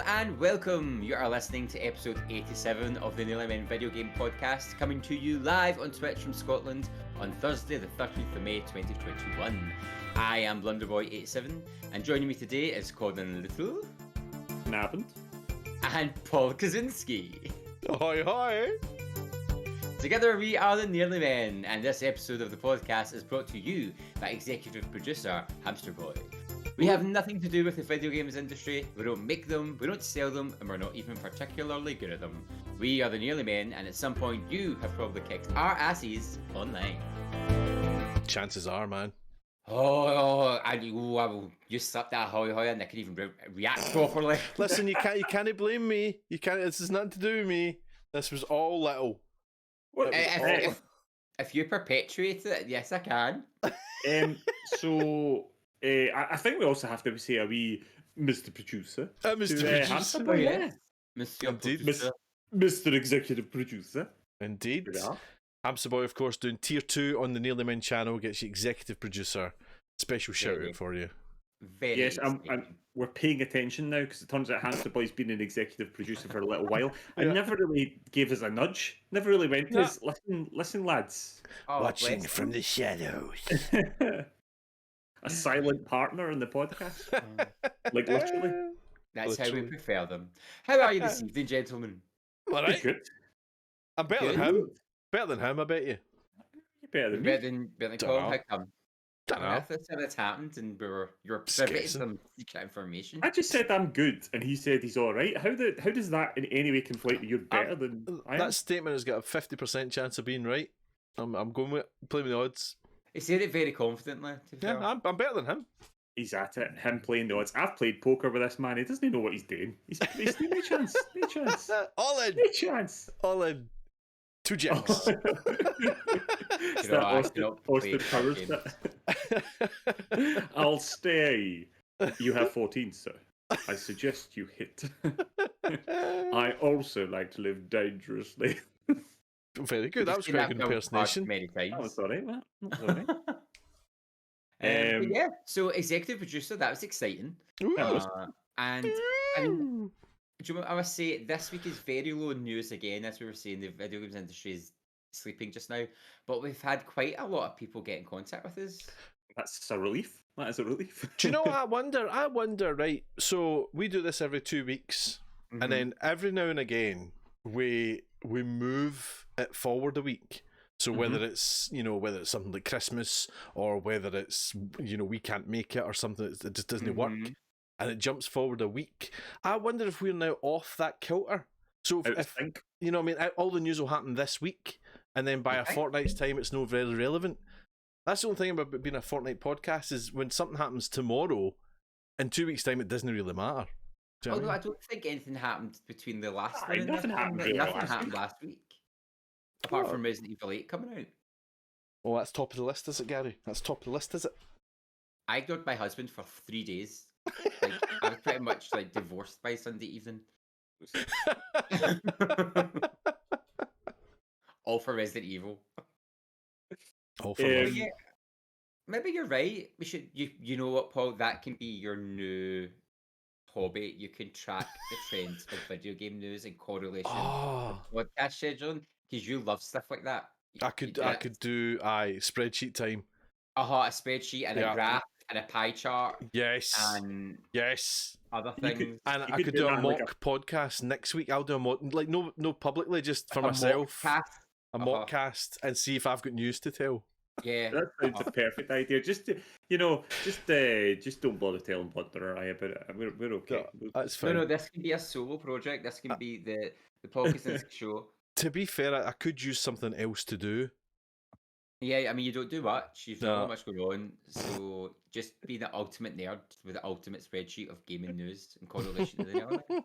and welcome. You are listening to episode 87 of the Nearly Men video game podcast, coming to you live on Twitch from Scotland on Thursday, the 13th of May 2021. I am Blunderboy87, and joining me today is Colin Little. Happened. And Paul Kaczynski. Hi, hi. Together we are the Nearly Men, and this episode of the podcast is brought to you by executive producer Hamster Boy. We have nothing to do with the video games industry, we don't make them, we don't sell them, and we're not even particularly good at them. We are the Nearly Men, and at some point you have probably kicked our asses online. Chances are, man. You slapped that hoy hoy and I can even react properly. Listen, you can't blame me. You can't. This is nothing to do with me. This was all little. If you perpetuate it, yes, I can. I think we also have to say a wee Mr. Producer. Mr. Producer. Monsieur Indeed. Producer. Mr. Executive Producer. Indeed. Yeah. Hamster Boy, of course, doing tier 2 on the Nearly Men channel, gets you executive producer. Special shout out for you. Very yes, we're paying attention now because it turns out Hamster Boy's been an executive producer for a little while. I never really gave us a nudge. Never really went to us. Listen, lads. Watching from the shadows. A silent partner in the podcast. Like literally. That's how we prefer them. How are you this evening, gentlemen? All right. Good. I'm better than him. Better than him, I bet you. You're better than me. Better than Colin. How come? Don't know. That's happened, and you're privy to some secret information. I just said I'm good, and he said he's all right. How does that in any way conflate that you're better than I am? That statement has got a 50% chance of being right. I'm going with playing with the odds. He said it very confidently. Yeah, I'm better than him. He's at it. Him playing the odds. I've played poker with this man. He doesn't know what he's doing. He's no chance. No chance. All in. No chance. All in. 2 jacks. Austin Powers. I'll stay. You have 14, sir. I suggest you hit. I also like to live dangerously. Very good. That was quite a good impersonation. That was all right, man. That was all right. Yeah, so executive producer, that was exciting. And I must say, this week is very low news again, as we were saying. The video games industry is sleeping just now, but we've had quite a lot of people get in contact with us. That's a relief. That is a relief. Do you know what I wonder, right? So we do this every 2 weeks, and then every now and again we move it forward a week. So whether it's something like Christmas, or whether it's we can't make it, or something that just doesn't work, and it jumps forward a week. I wonder if we're now off that kilter. So if all the news will happen this week, and then by a fortnight's time, it's no very relevant. That's the only thing about being a fortnight podcast, is when something happens tomorrow, in 2 weeks' time, it doesn't really matter. Although I don't think anything happened between the last one and nothing happened last week. Apart from Resident Evil 8 coming out. Oh, that's top of the list, is it, Gary? That's top of the list, is it? I ignored my husband for 3 days. I was pretty much divorced by Sunday evening. All for Resident Evil. All for yeah, maybe you're right. We should. You know what, Paul? That can be your new hobby. You can track the trends of video game news in correlation with podcast scheduling, because you love stuff like that. I could do spreadsheet time. A spreadsheet and a graph and a pie chart. Yes. And other things. I could do a mock podcast next week. I'll do a mock, no publicly, just for myself. A mock cast, and see if I've got news to tell. Yeah, that sounds a perfect idea. Just don't bother telling Blunder or I about it. We're okay. That's fine. No, this can be a solo project. This can be the podcast show. To be fair, I could use something else to do. Yeah, I mean, you don't do much. You've not much going on, so just be the ultimate nerd with the ultimate spreadsheet of gaming news in correlation to the other. I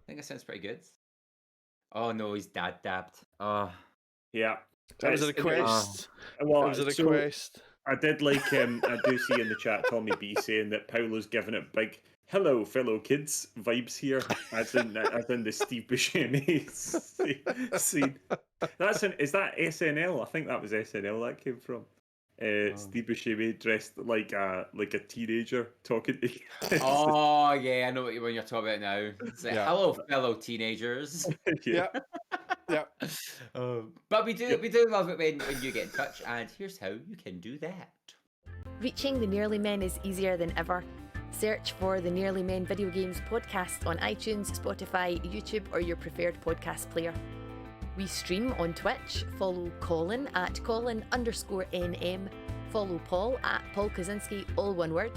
think that sounds pretty good. Oh no, he's dad dabbed. Oh. Yeah. That was a request. Well, that was a request. I did like I do see in the chat Tommy B saying that Paolo's giving it big "hello fellow kids" vibes here, as in the Steve Buscemi scene. Is that SNL? I think that was SNL that came from. Steve Buscemi dressed like a teenager talking to kids. Oh yeah, I know what when you're talking about now. It's like, Yeah. hello, fellow teenagers. Yeah. Yeah. But we do Yep. we do love it when you get in touch, and here's how you can do that. Reaching the Nearly Men is easier than ever. Search for the Nearly Men Video Games podcast on iTunes, Spotify, YouTube, or your preferred podcast player. We stream on Twitch. Follow Colin at Colin_NM. Follow Paul at Paul Kaczynski, all one word.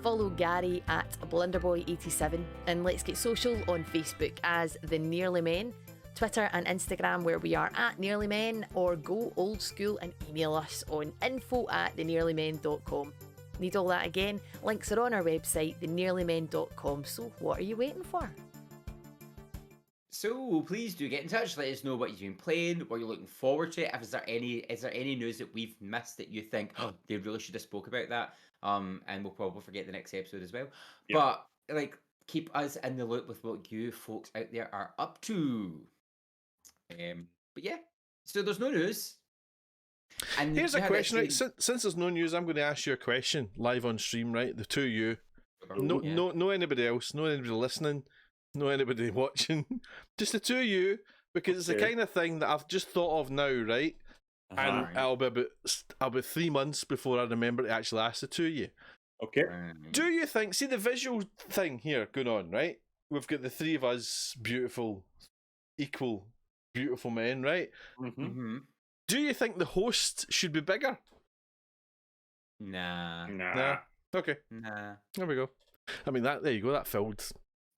Follow Gary at Blunderboy87. And let's get social on Facebook as The Nearly Men, Twitter and Instagram where we are at Nearly Men, or go old school and email us on info@thenearlymen.com. Need all that again? Links are on our website, thenearlymen.com. So what are you waiting for? So please do get in touch. Let us know what you've been playing, what you're looking forward to. If is there any news that we've missed that you think, oh, they really should have spoke about that? And we'll probably forget the next episode as well. Yep. But keep us in the loop with what you folks out there are up to. But yeah, so there's no news. And Here's you a had question, that right? same- Since there's no news, I'm going to ask you a question live on stream, right? The two of you. No, Yeah. no anybody else. No anybody listening. No anybody watching. Just the two of you, because it's the Okay. kind of thing that I've just thought of now, right? And Alright. it'll be about 3 months before I remember to actually ask the two of you. Okay. Do you think? See the visual thing here going on, right? We've got the three of us, beautiful, equal, beautiful men, right? Mm-hmm. Mm-hmm. Do you think the host should be bigger? Nah. Nah. Okay, Nah. there we go. I mean, there you go. That filled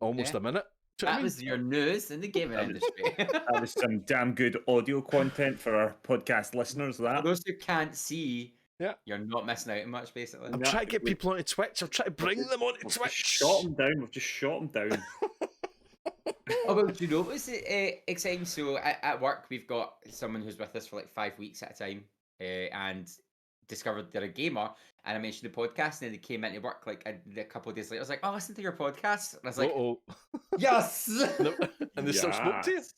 almost Yeah. a minute. Do you know what I That mean? was your news in the gaming industry. That was some damn good audio content for our podcast listeners. For That. those who can't see, Yeah. you're not missing out on much, basically. I'm Yeah, trying to get we- people onto Twitch. I'm trying to bring them onto We've Twitch. just shot them down. We've just shot them down. Oh, well, do you know what's exciting? So at work, we've got someone who's with us for like 5 weeks at a time, and discovered they're a gamer. And I mentioned the podcast, and then they came into work like a couple of days later. I was like, "Oh, listen to your podcast," and I was like, Uh-oh. "Yes, And they still spoke to you. Yes.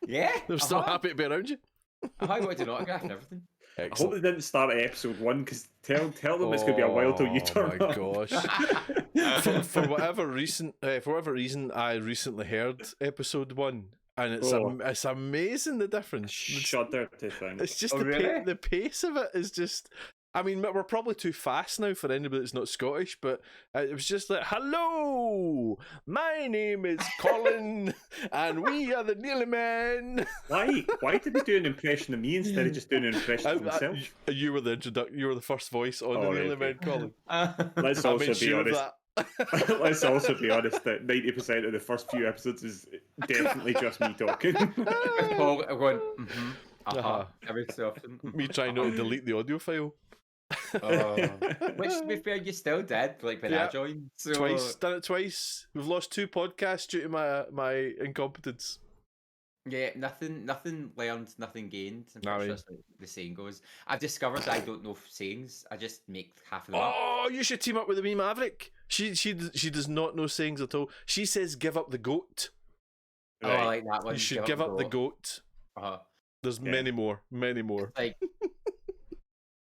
yeah." They're still uh-huh. happy to be around you. I wanted an autograph and everything. I hope Excellent. they didn't start at episode 1 because tell them it's going to be a while till you turn Oh my up. gosh. for whatever reason, I recently heard episode 1, and it's amazing the difference. Shudder to think. It's just Oh, really? the pace of it is just. I mean, we're probably too fast now for anybody that's not Scottish, but it was just like, hello, my name is Colin, and we are the Nearly Men. Why did they do an impression of me instead of just doing an impression of themselves? You were you were the first voice on the Oh, Nearly right, Men, Colin. Let's I also made be sure of honest. that. Let's also be honest that 90% of the first few episodes is definitely just me talking. With Paul going, mm-hmm, Uh-huh. every so often. Me trying not to delete the audio file. Which, to be fair, you still did, like when I Yeah. joined. So Twice, done it twice. We've lost 2 podcasts due to my incompetence. yeah, nothing learned, nothing gained. No, I I'm mean- sure that's what the saying goes. I've discovered that I don't know sayings. I just make half of them up. Oh, you should team up with the wee Maverick. She does not know sayings at all. She says, "Give up the goat." Oh, I like that one. You should give up the goat. goat. Uh-huh. There's Yeah. many more. Like,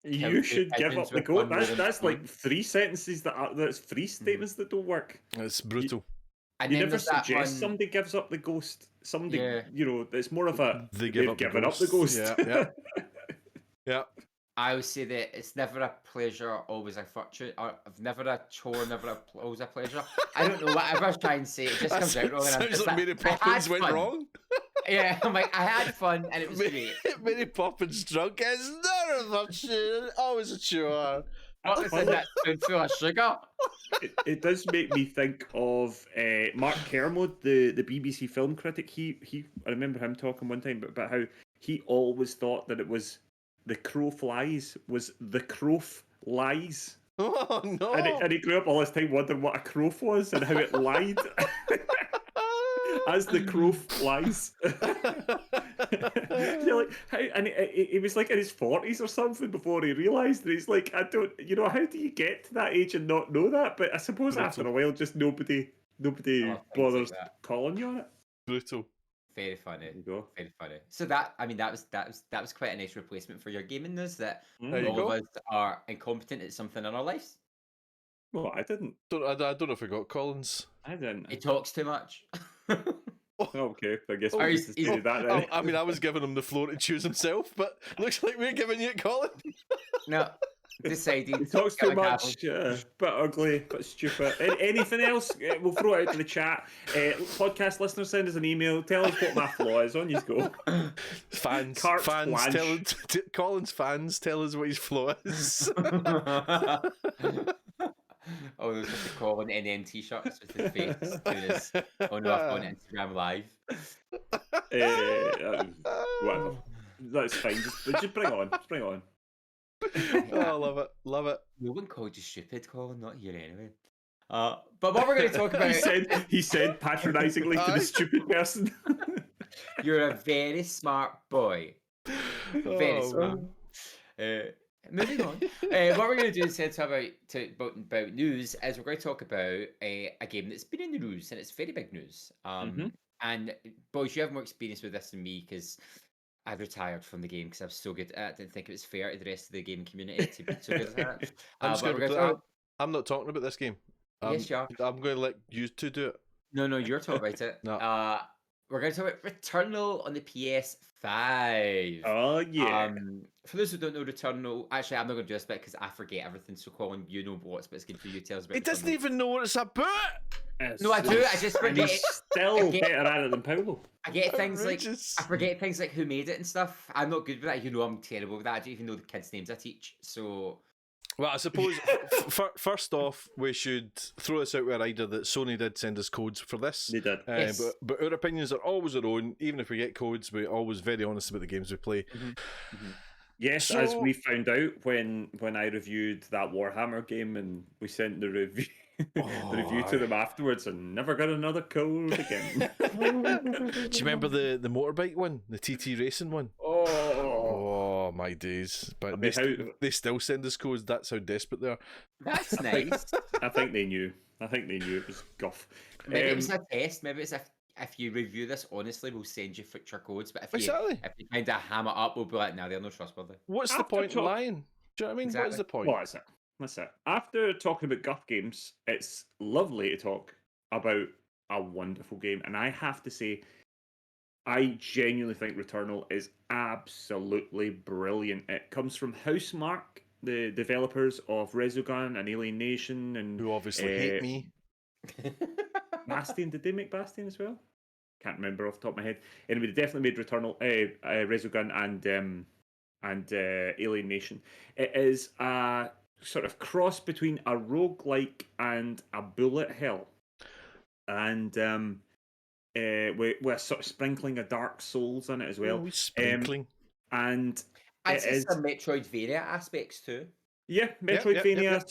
You should give up pigeons the with goat. one That's wooden like spoon. 3 sentences that's 3 statements that don't work. It's brutal. and You then never there's that suggest one. somebody gives up the ghost. Somebody, Yeah. it's more of a They they've give up the given up the ghost. ghost. Yeah, yeah. I always say that it's never a pleasure, always a fortune. Or never a chore, always a pleasure. I don't know, whatever I try and say, it just comes out wrong. And I'm Sounds just like Mary I had Poppins went fun. wrong. Yeah, I'm like, I had fun and it was great. Mary Poppins drunk. It's never a chore, always a chore. What was in that spoonful of sugar? It does make me think of Mark Kermode, the BBC film critic. He I remember him talking one time about how he always thought that it was the crow flies was the crow lies. Oh no! And he grew up all this time wondering what a crow was and how it lied as the crow flies. You're like, how, and he was like in his 40s or something before he realised that he's like, I don't, how do you get to that age and not know that? But I suppose after a while, just nobody things like bothers that. calling you on it. Brutal. Very funny. There you go. Very funny. So that was quite a nice replacement for your gaming news. That There you all go. of us are incompetent at something in our lives. Well, I didn't. I don't know if I got Collins. I didn't. He talks too much. Okay, I guess Oh, we'll he's- just do that then. I mean, I was giving him the floor to choose himself, but looks like we're giving you it, Colin. No, decided. He talks Get too my much, bit ugly, bit stupid. Anything else? We'll throw it out to the chat. Podcast listeners, send us an email. Tell us what my flaw is. On you go. Fans, Carte fans, blanche. Colin's fans tell us what his flaw is. Oh, those with the Colin NM t-shirts with his face doing his on Instagram live. Whatever. That's fine. Just bring it on. Just bring it on. Oh, I love it. Love it. No one called you stupid, Colin. Not here anyway. But what we're going to talk about, He said patronisingly to the stupid person. you're a very smart boy. Very Oh, smart. Moving on. What we're going to do instead of about news is we're going to talk about a game that's been in the news, and it's very big news. And boys, you have more experience with this than me because I've retired from the game because I was so good at it. I didn't think it was fair to the rest of the gaming community to be so good at it. I'm not talking about this game. Yes, you are. I'm going to let you two do it. No, you're talking about it. No. We're going to talk about Returnal on the PS5. Oh, yeah. For those who don't know Returnal, actually, I'm not going to do this bit because I forget everything. So, Colin, you know what's good for you. Tell us about He doesn't Returnal. even know what it's about. No, I do. I just And forget. he's still better at it than Paolo. I get things like Outrageous. I forget things like who made it and stuff. I'm not good with that. You know, I'm terrible with that. I don't even know the kids' names I teach. So, Well, I suppose first off, we should throw this out with a rider that Sony did send us codes for this. They did. Yes. But our opinions are always our own. Even if we get codes, we're always very honest about the games we play. Yes, So- as we found out when I reviewed that Warhammer game and we sent the review the review to them afterwards and never got another code again. Do you remember the motorbike one, the TT racing one? Oh my days! But I mean, they still send us codes. That's how desperate they are. that's nice. I think they knew. It was guff. Maybe it was a test. Maybe it's if you review this honestly, we'll send you future codes. But if Exactly. you kind of ham it up, we'll be like, no, they're not trustworthy. What's the After point in talk- lying? Do you know what I mean? What is Exactly. the point? Well, that's it. After talking about guff games, it's lovely to talk about a wonderful game. And I have to say, I genuinely think Returnal is absolutely brilliant. It comes from Housemarque, the developers of Resogun and Alien Nation and Who obviously hate me. Bastion. Did they make Bastion as well? Can't remember off the top of my head. Anyway, they definitely made Returnal, Resogun and Alien Nation. It is a sort of cross between a roguelike and a bullet hell. And with a sort of sprinkling of Dark Souls in it as well. Oh, sprinkling. And I it see is, some Metroidvania aspects too. yeah, Metroidvania.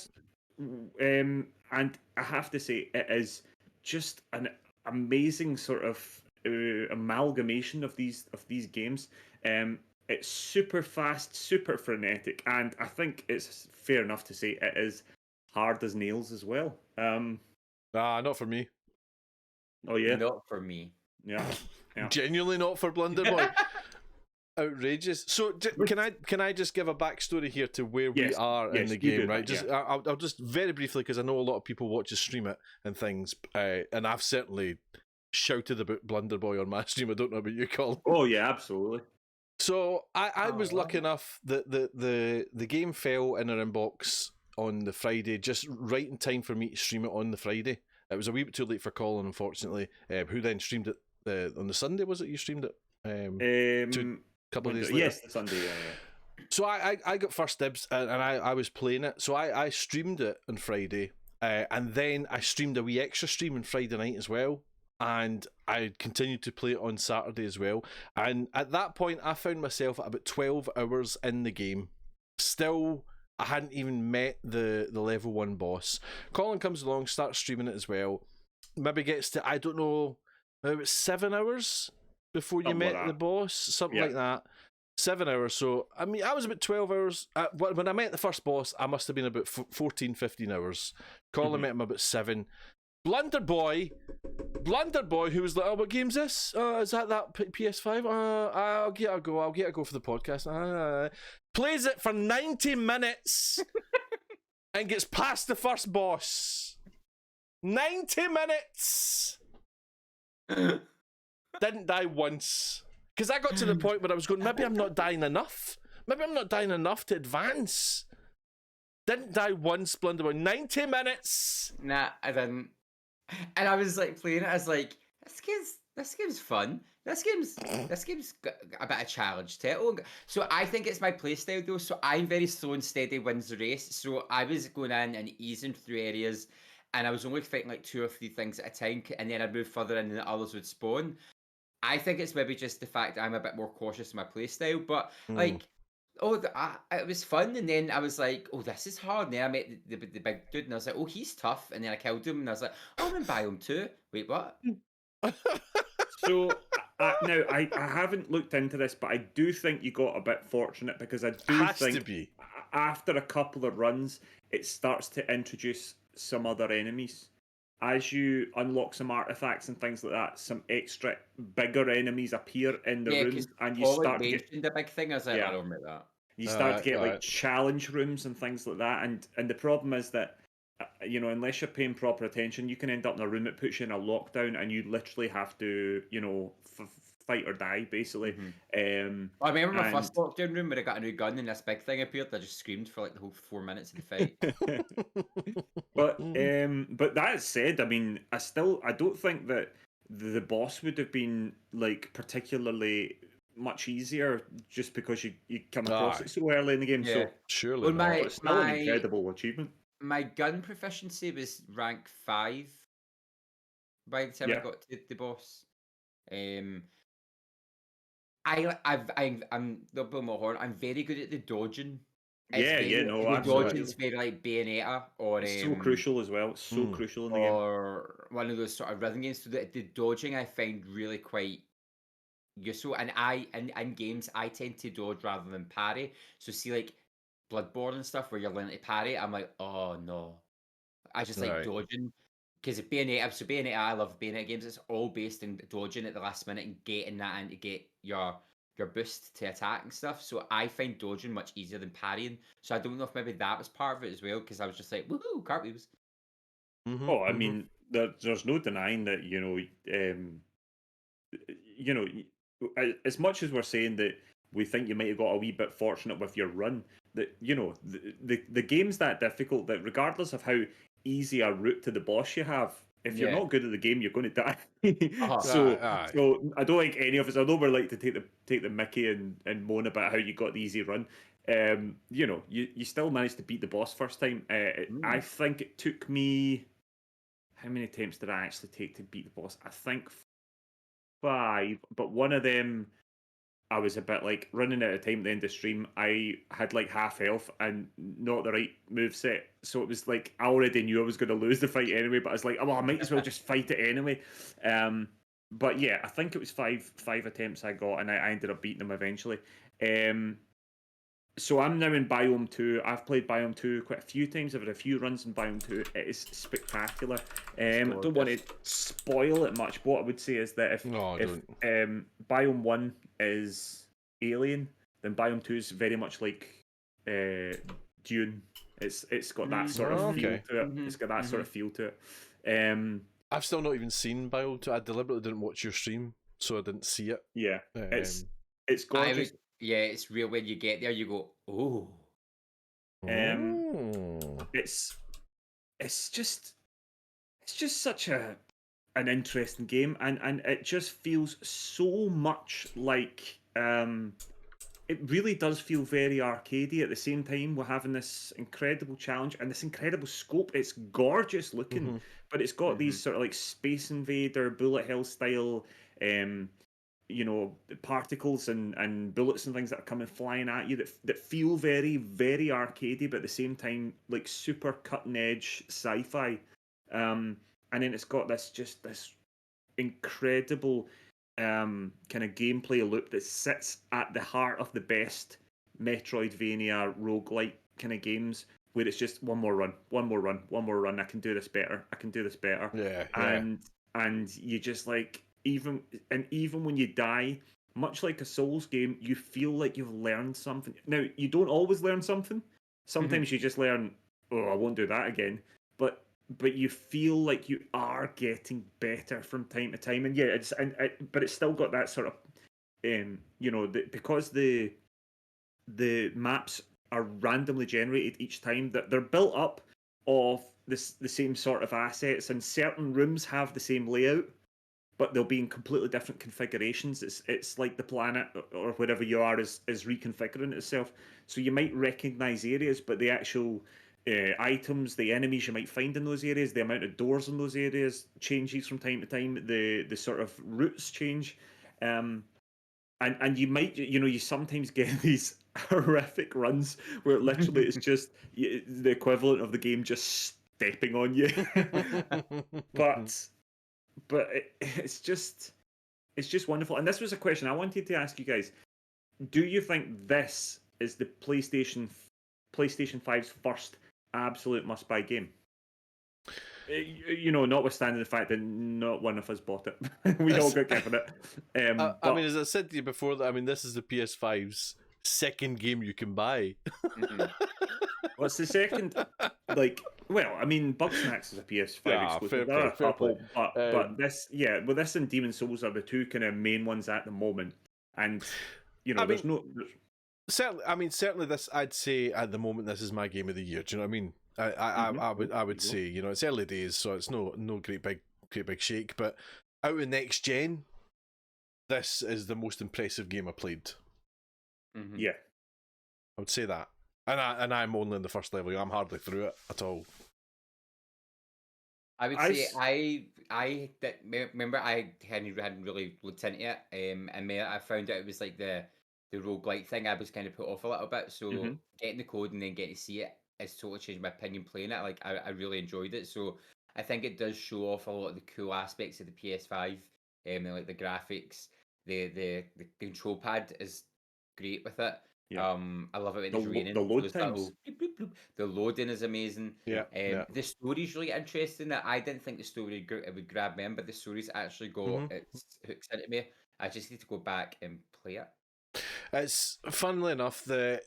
Yep. And I have to say, it is just an amazing sort of amalgamation of these games. It's super fast, super frenetic, and I think it's fair enough to say it is hard as nails as well. Not for me. Oh yeah, Not for me. yeah. Genuinely not for Blunder Boy. Outrageous. So can I just give a backstory here to where we Yes, are in yes, the you do game, right? that, Just I'll just very briefly, because I know a lot of people watch us stream it and things, and I've certainly shouted about Blunder Boy on my stream. I don't know about you, Colin. Oh yeah, absolutely. So I was lucky enough that the game fell in our inbox on the Friday, just right in time for me to stream it on the Friday. It was a wee bit too late for Colin, unfortunately, who then streamed it on the Sunday, was it? You streamed it? A couple of days later. Yes, the Sunday. Yeah. So I got first dibs, and I was playing it. So I streamed it on Friday, and then I streamed a wee extra stream on Friday night as well. And I continued to play it on Saturday as well. And at that point, I found myself at about 12 hours in the game. Still, I hadn't even met the level 1 boss. Colin comes along, starts streaming it as well. Maybe gets to, I don't know, about 7 hours before you met the boss. Something like that. 7 hours. So, I mean, I was about 12 hours. When I met the first boss, I must have been about 14, 15 hours. Colin met him about 7. Blunder Boy Blunder boy who was like, "Oh, what game's this? Is that PS5? I'll get a go. I'll get a go for the podcast." Plays it for 90 minutes and gets past the first boss. 90 minutes. Didn't die once. Because I got to the point where I was going, maybe I'm not dying enough. Maybe I'm not dying enough to advance. Didn't die once, Blunder boy. 90 minutes. Nah, I didn't. And I was like playing it. I was like, this game's fun. This game's got a bit of challenge to it. So I think it's my playstyle though. So I'm very slow and steady wins the race. So I was going in and easing through areas, and I was only fighting like 2 or 3 things at a time, and then I'd move further in and the others would spawn. I think it's maybe just the fact that I'm a bit more cautious in my playstyle, but like. It was fun, and then I was like, "Oh, this is hard." And then I met the big dude, and I was like, "Oh, he's tough." And then I killed him, and I was like, "Oh, I'm in biome 2. Wait, what?" So now I haven't looked into this, but I do think you got a bit fortunate because I do Has think to be. after a couple of runs, it starts to introduce some other enemies. As you unlock some artifacts and things like that, some extra bigger enemies appear in the rooms, and you Colin start to get mentioned the big thing. I was like, "I don't admit that." you start to get like Alright. challenge rooms and things like that, and the problem is that unless you're paying proper attention, you can end up in a room that puts you in a lockdown, and you literally have to fight or die basically. I remember my first and- lockdown room where I got a new gun and this big thing appeared. I just screamed for like the whole 4 minutes of the fight. But that said, I mean, I don't think that the boss would have been like particularly much easier just because you come across it so early in the game. Yeah. So Surely Well, not. it's still an incredible achievement. My gun proficiency was rank 5 by the time I Yeah. got to the boss. I'm not blowing my horn. I'm very good at the dodging. The absolutely. dodging's very like Bayonetta or It's so crucial as well. It's so crucial in the game. or one of those sort of rhythm games. So the dodging I find really quite useful. And in games I tend to dodge rather than parry. So see like Bloodborne and stuff where you're learning to parry, I'm like, oh no. I just like Right. dodging. Because Bayonetta, I love Bayonetta games. It's all based in dodging at the last minute and getting that in to get your boost to attack and stuff. So I find dodging much easier than parrying. So I don't know if maybe that was part of it as well, because I was just like, woohoo, cartwheels. Oh, I mean, there's no denying that as much as we're saying that we think you might have got a wee bit fortunate with your run, that the game's that difficult that regardless of how easy a route to the boss you have, if you're Yeah. not good at the game, you're going to die. Uh-huh. So Aye. I don't think any of us, although we're like to take the mickey and moan about how you got the easy run. You still managed to beat the boss first time. I think it took me. How many attempts did I actually take to beat the boss? I think 5, but one of them I was a bit like running out of time at the end of the stream. I had like half health and not the right move set, so it was like I already knew I was going to lose the fight anyway. But I was like, oh, well, I might as well just fight it anyway. But yeah, I think it was five attempts I got, and I ended up beating them eventually. So I'm now in Biome 2. I've played Biome 2 quite a few times. I've had a few runs in Biome 2. It is spectacular. I don't want to spoil it much. What I would say is that if Biome 1 is Alien, then Biome 2 is very much like Dune. It's got that sort of feel to it. It's got that sort of feel to it. I've still not even seen Bio 2. I deliberately didn't watch your stream, so I didn't see it. Yeah, it's gorgeous. Yeah, it's real. When you get there, you go, oh. It's just such an interesting game, and it just feels so much like it really does feel very arcadey. At the same time, we're having this incredible challenge and this incredible scope. It's gorgeous looking, but it's got these sort of like Space Invader, bullet hell style particles and bullets and things that are coming flying at you that feel very, very arcadey, but at the same time like super cutting edge sci-fi. And then it's got this incredible kind of gameplay loop that sits at the heart of the best Metroidvania roguelike kind of games, where it's just one more run. I can do this better. Yeah. And and you just like even when you die, much like a Souls game, you feel like you've learned something. Now you don't always learn something. Sometimes you just learn, oh, I won't do that again. But you feel like you are getting better from time to time, and yeah, but it's still got that sort of, because the maps are randomly generated each time, that they're built up of the same sort of assets, and certain rooms have the same layout, but they'll be in completely different configurations. It's like the planet or wherever you are is reconfiguring itself. So you might recognize areas, but the actual items, the enemies you might find in those areas, the amount of doors in those areas changes from time to time. The sort of routes change. And you might, you sometimes get these horrific runs where literally it's just the equivalent of the game just stepping on you. but it's just wonderful. And this was a question I wanted to ask you guys. Do you think this is the PlayStation 5's first absolute must-buy game? Notwithstanding the fact that not one of us bought it. We all got given it. I mean, as I said to you before, this is the PS5's second game you can buy. What's the second? Bugsnax is a PS5 exclusive. There are a couple, but this and Demon Souls are the two kind of main ones at the moment. And certainly this, I'd say at the moment this is my game of the year. Do you know what I mean? I would say, it's early days, so it's no great big shake, but out of next gen, this is the most impressive game I played. Yeah, I would say that, and I'm only in the first level. I'm hardly through it at all. I would say I remember I hadn't really looked into it, and I found out it was like the roguelike thing. I was kind of put off a little bit, so getting the code and then getting to see it has totally changed my opinion playing it. Like I really enjoyed it, so I think it does show off a lot of the cool aspects of the PS5, and like the graphics, the control pad is great with it. Yeah. I love it when it's raining. The load times. Bloop, bloop, bloop. The loading is amazing. Yeah. The story's really interesting. That I didn't think the story would grab me in, but the story's actually got its hooks into me. I just need to go back and play it. It's funnily enough that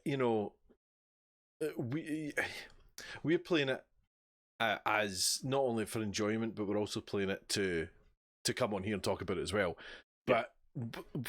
we're playing it as not only for enjoyment, but we're also playing it to come on here and talk about it as well. But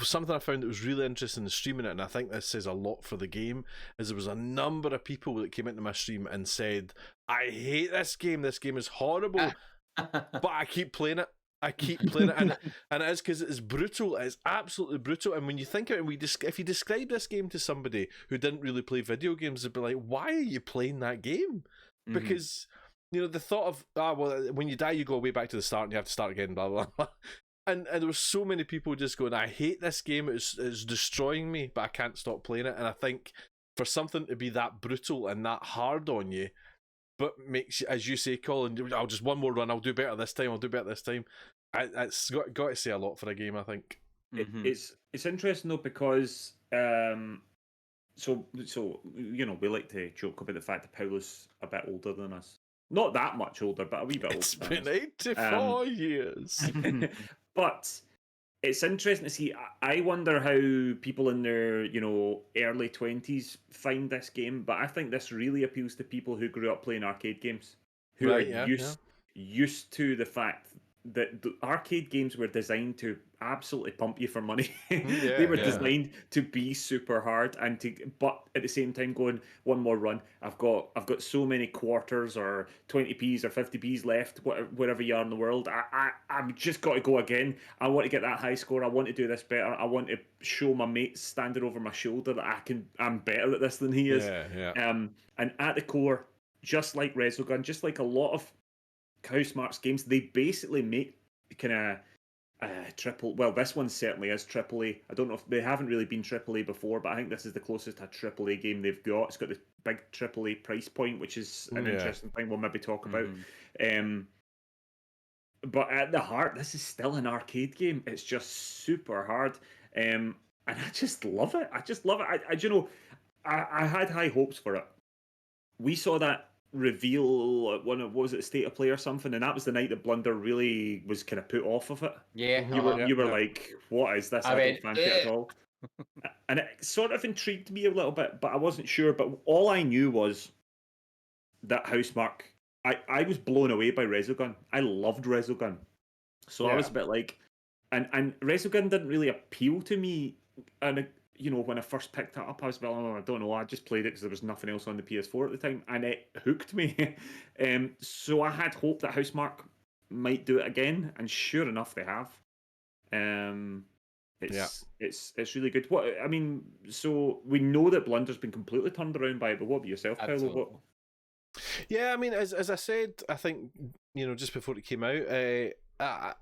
something I found that was really interesting in streaming it, and I think this says a lot for the game, is there was a number of people that came into my stream and said, I hate this game is horrible, but I keep playing it. And it is because it is brutal. It is absolutely brutal. And when you think of it, if you describe this game to somebody who didn't really play video games, they'd be like, why are you playing that game? Because, the thought of, when you die, you go way back to the start and you have to start again, blah, blah, blah. And there were so many people just going, I hate this game, it's destroying me, but I can't stop playing it. And I think for something to be that brutal and that hard on you, but makes you, as you say, Colin, I'll just one more run, I'll do better this time. It's got to say a lot for a game, I think. It's interesting though, because so we like to joke about the fact that Paolo's a bit older than us. Not that much older, but a wee bit older. It's been 84 years. But it's interesting to see. I wonder how people in their, early 20s find this game. But I think this really appeals to people who grew up playing arcade games, who are used to the fact that the arcade games were designed to absolutely pump you for money. They were designed to be super hard but at the same time going, one more run. I've got so many quarters or 20p's or 50p's left, wherever you are in the world. I've just got to go again. I want to get that high score. I want to do this better. I want to show my mates standing over my shoulder that I'm better at this than he is. And at the core, just like Resogun, just like a lot of Housemarque games, they basically make kind of triple. Well, this one certainly is AAA. I don't know if they haven't really been AAA before, but I think this is the closest to a AAA game they've got. It's got the big AAA price point, which is an interesting thing we'll maybe talk about. But at the heart, this is still an arcade game. It's just super hard, and I just love it. I had high hopes for it. We saw that reveal at what was it, State of Play or something, and that was the night that Blunder really was kind of put off of it. Yeah, You were like, what is this? I went, don't fancy it at all. And it sort of intrigued me a little bit, but I wasn't sure. But all I knew was that Housemarque, I was blown away by Resogun. I loved Resogun. So I was a bit like, and Resogun didn't really appeal to me. And when I first picked it up, I was like, oh, I don't know. I just played it because there was nothing else on the PS4 at the time, and it hooked me. So I had hope that Housemarque might do it again, and sure enough, they have. It's really good. What I mean, so we know that Blunder's been completely turned around by it, but what about yourself, Paolo? Yeah, I mean, as I said, I think just before it came out,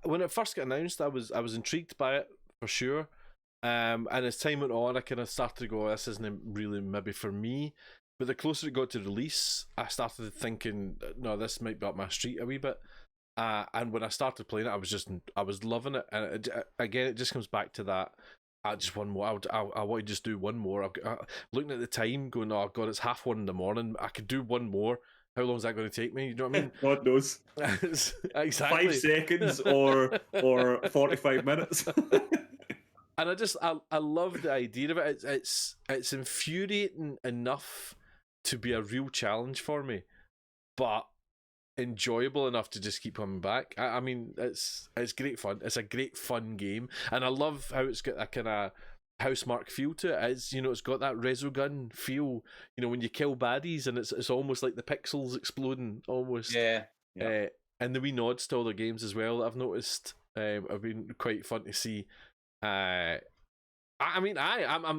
when it first got announced, I was intrigued by it for sure. And as time went on, I kind of started to go, this isn't really maybe for me. But the closer it got to release, I started thinking, no, this might be up my street a wee bit. And when I started playing it, I was loving it. And again, it just comes back to that. Just one more. I want to just do one more. Looking at the time, going, oh god, it's 1:30 in the morning. I could do one more. How long is that going to take me? You know what I mean? God knows. Exactly. 5 seconds or 45 minutes. And I love the idea of it. It's infuriating enough to be a real challenge for me, but enjoyable enough to just keep coming back. I mean, it's great fun. It's a great fun game, and I love how it's got a kind of Housemarque feel to it. It's got that Resogun feel. When you kill baddies, and it's almost like the pixels exploding almost. Yeah. And the wee nods to other games as well that I've noticed have been quite fun to see. I'm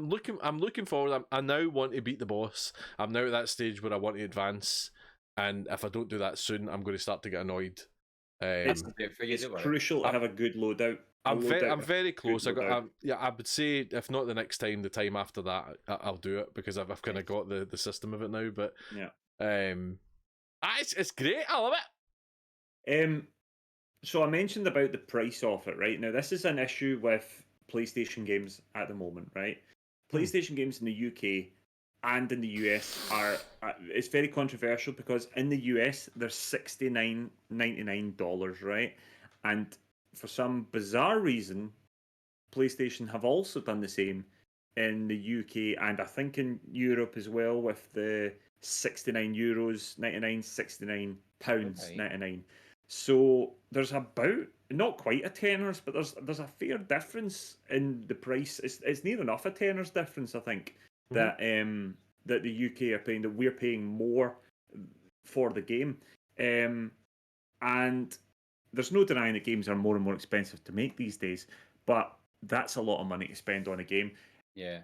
looking forward. I now want to beat the boss. I'm now at that stage where I want to advance, and if I don't do that soon, I'm going to start to get annoyed. It's crucial to have a good loadout. I'm very close. I would say if not the next time, the time after that, I'll do it because I've kind of got the system of it now. But it's great. I love it. So I mentioned about the price of it, right? Now this is an issue with PlayStation games at the moment, right? PlayStation games in the UK and in the US it's very controversial because in the US they're $69.99, right? And for some bizarre reason, PlayStation have also done the same in the UK and I think in Europe as well with the €69 99, £69 99. So there's about not quite a tenner's, but there's a fair difference in the price. It's near enough a tenner's difference, I think, that that the UK are paying, that we're paying more for the game. And there's no denying that games are more and more expensive to make these days, but that's a lot of money to spend on a game. Yeah.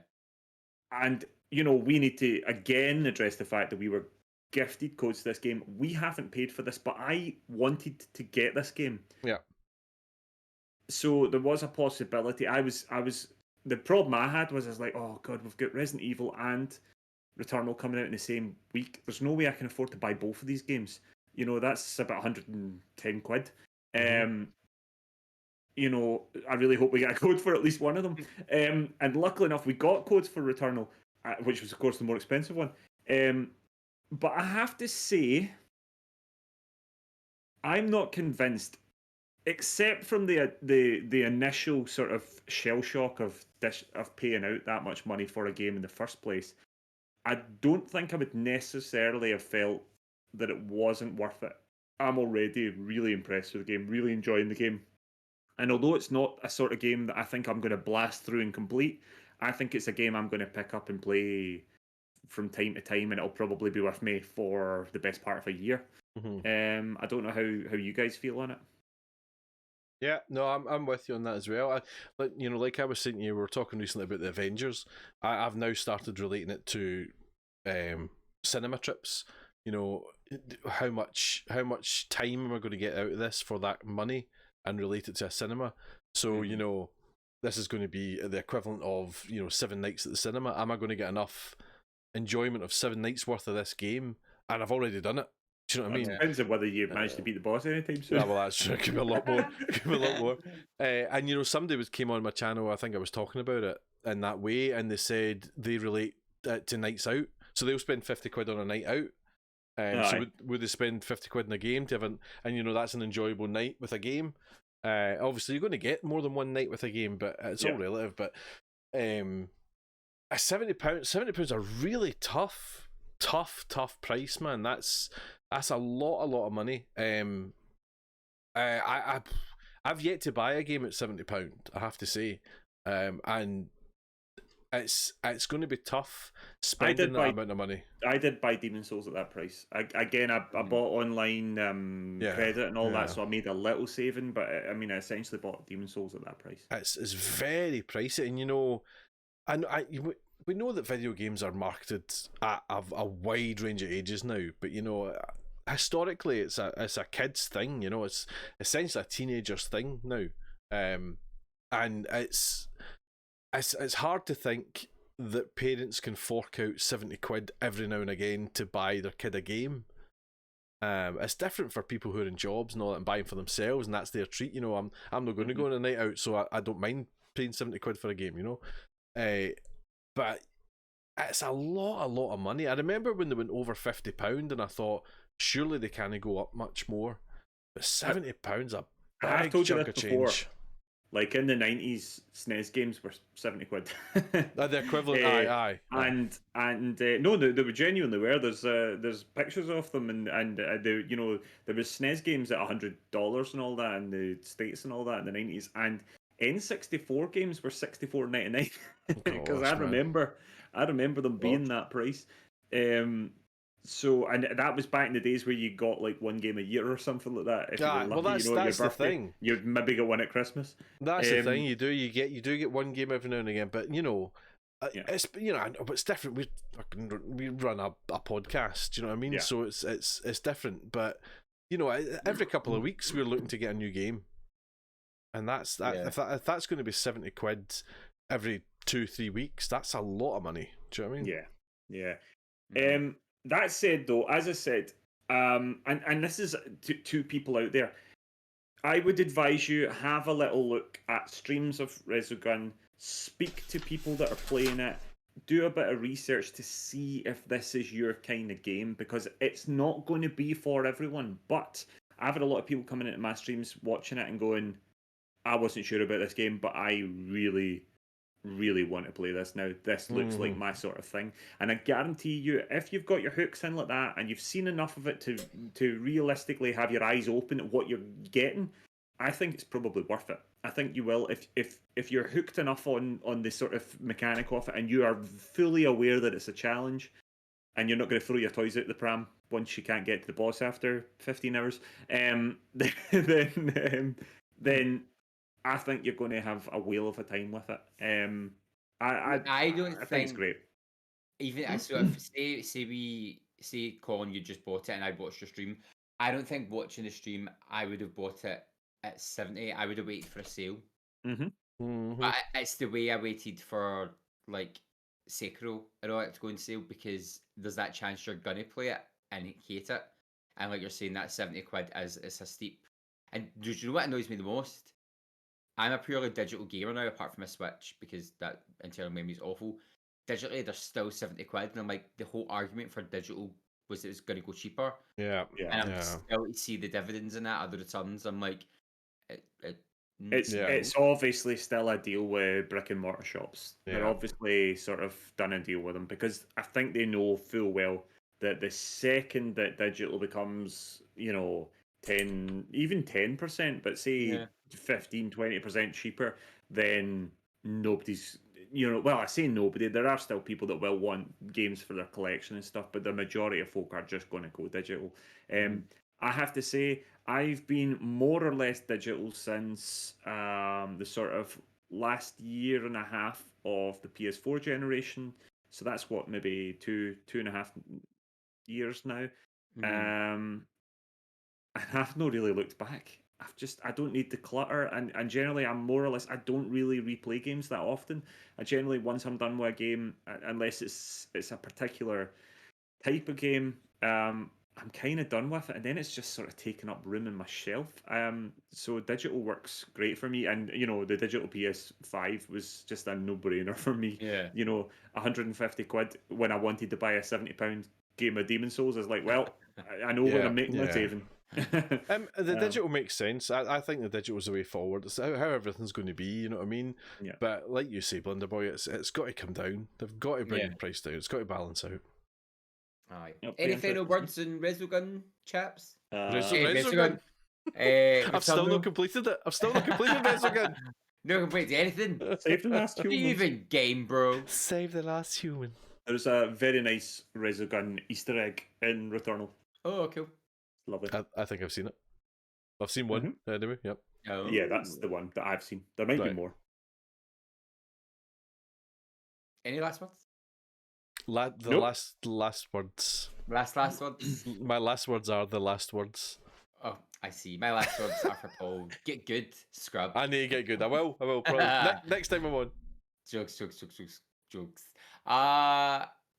And, we need to, again, address the fact that we were gifted codes to this game. We haven't paid for this, but I wanted to get this game. Yeah. So there was a possibility. The problem I had was I was like, oh god, we've got Resident Evil and Returnal coming out in the same week. There's no way I can afford to buy both of these games. That's about 110 quid. I really hope we get a code for at least one of them. And luckily enough, we got codes for Returnal, which was of course the more expensive one. But I have to say, I'm not convinced, except from the initial sort of shell shock of paying out that much money for a game in the first place. I don't think I would necessarily have felt that it wasn't worth it. I'm already really impressed with the game, really enjoying the game. And although it's not a sort of game that I think I'm going to blast through and complete, I think it's a game I'm going to pick up and play from time to time, and it'll probably be with me for the best part of a year. I don't know how you guys feel on it. Yeah, no, I'm with you on that as well. Like I was saying to you, we were talking recently about the Avengers. I've now started relating it to cinema trips. How much time am I going to get out of this for that money, and relate it to a cinema? So this is going to be the equivalent of 7 nights at the cinema. Am I going to get enough enjoyment of 7 nights worth of this game? And I've already done it. Do you know what I mean? Depends on whether you managed to beat the boss anytime soon. Yeah, well, that's true. Give me a lot more. And somebody came on my channel. I think I was talking about it in that way, and they said they relate to nights out. So they'll spend 50 quid on a night out, So would they spend 50 quid in a game to have and that's an enjoyable night with a game? Obviously you're going to get more than one night with a game, but it's all relative. But a £70 a really tough price, man. That's a lot of money. I've yet to buy a game at £70, I have to say, and it's going to be tough spending that amount of money. I did buy Demon's Souls at that price. I bought online credit and all that, so I made a little saving. But I essentially bought Demon's Souls at that price. It's very pricey, and we know that video games are marketed at a wide range of ages now, but historically it's a kid's thing. It's essentially a teenager's thing now, and it's hard to think that parents can fork out 70 quid every now and again to buy their kid a game. It's different for people who are in jobs and all that and buying for themselves, and that's their treat. I'm not going to go on a night out, so I don't mind paying 70 quid for a game. But it's a lot of money. I remember when they went over £50 and I thought surely they can't go up much more, but £70 a big chunk of change. Like in the 90s, SNES games were 70 quid. The equivalent, aye. And no, they were genuinely were. There's pictures of them, and there was SNES games at $100 and all that in the States and all that in the 90s, and N64 games were $64.99 because I remember them being that price. So, and that was back in the days where you got like one game a year or something like that. If you were lucky, that's the thing. You'd maybe get one at Christmas. That's the thing. You do get one game every now and again, but it's but it's different. We run a podcast. Do you know what I mean? Yeah. So it's different. But every couple of weeks we're looking to get a new game, and that's that. Yeah. If that's going to be 70 quid every 2-3 weeks, that's a lot of money. Do you know what I mean? Yeah. Mm-hmm. That said, though, as I said, and this is to people out there, I would advise you have a little look at streams of Resogun, speak to people that are playing it, do a bit of research to see if this is your kind of game, because it's not going to be for everyone. But I've had a lot of people coming into my streams watching it and going, I wasn't sure about this game, but I really want to play this now. This looks like my sort of thing. And I guarantee you, if you've got your hooks in like that and you've seen enough of it to realistically have your eyes open at what you're getting, I think it's probably worth it. I think you will if you're hooked enough on the sort of mechanic of it and you are fully aware that it's a challenge and you're not going to throw your toys out the pram once you can't get to the boss after 15 hours, then I think you're going to have a whale of a time with it. I think it's great. Even so, say Colin, you just bought it and I watched your stream. I don't think watching the stream I would have bought it at 70. I would have waited for a sale. But it's the way I waited for like Sekiro and all that to go on sale, because there's that chance you're gonna play it and hate it, and like you're saying, that 70 quid is a steep. And do you know what annoys me the most? I'm a purely digital gamer now, apart from a Switch, because that internal memory is awful. Digitally, they're still 70 quid, and I'm like, the whole argument for digital was it was going to go cheaper. Yeah. And I'm still to see the dividends in that, or the returns. I'm like, it's obviously still a deal with brick and mortar shops. Yeah. They're obviously sort of done a deal with them, because I think they know full well that the second that digital becomes, 10%, but say 15-20% cheaper, then nobody's, well, I say nobody, there are still people that will want games for their collection and stuff, but the majority of folk are just going to go digital. I have to say, I've been more or less digital since the sort of last year and a half of the PS4 generation. So that's what, maybe two and a half years now. I've not really looked back. I don't need the clutter, and generally I'm more or less, I don't really replay games that often. I generally, once I'm done with a game, unless it's a particular type of game, I'm kind of done with it, and then it's just sort of taking up room in my shelf. So digital works great for me, and the digital PS5 was just a no-brainer for me. 150 quid when I wanted to buy a £70 game of Demon's Souls. I was like, well, I know when I'm making my saving. The digital makes sense. I think the digital is the way forward. It's how everything's going to be, you know what I mean? Yeah. But like you say, Blunder Boy, it's got to come down. They've got to bring the price down. It's got to balance out. Aye. Any final words in Resogun, chaps? Resogun. I've still not completed it. I've still not completed Resogun. No completed anything. Save the last human. Even game, bro. Save the last human. There's a very nice Resogun Easter egg in Returnal. Oh, cool. Lovely. I think I've seen it. I've seen one anyway. Yep. Oh. Yeah, that's the one that I've seen. There might be more. Any last words? Last words. Last words. My last words are the last words. Oh, I see. My last words are for Paul. Get good, scrub. I need to get good. I will. Probably. Next time I'm on. Jokes.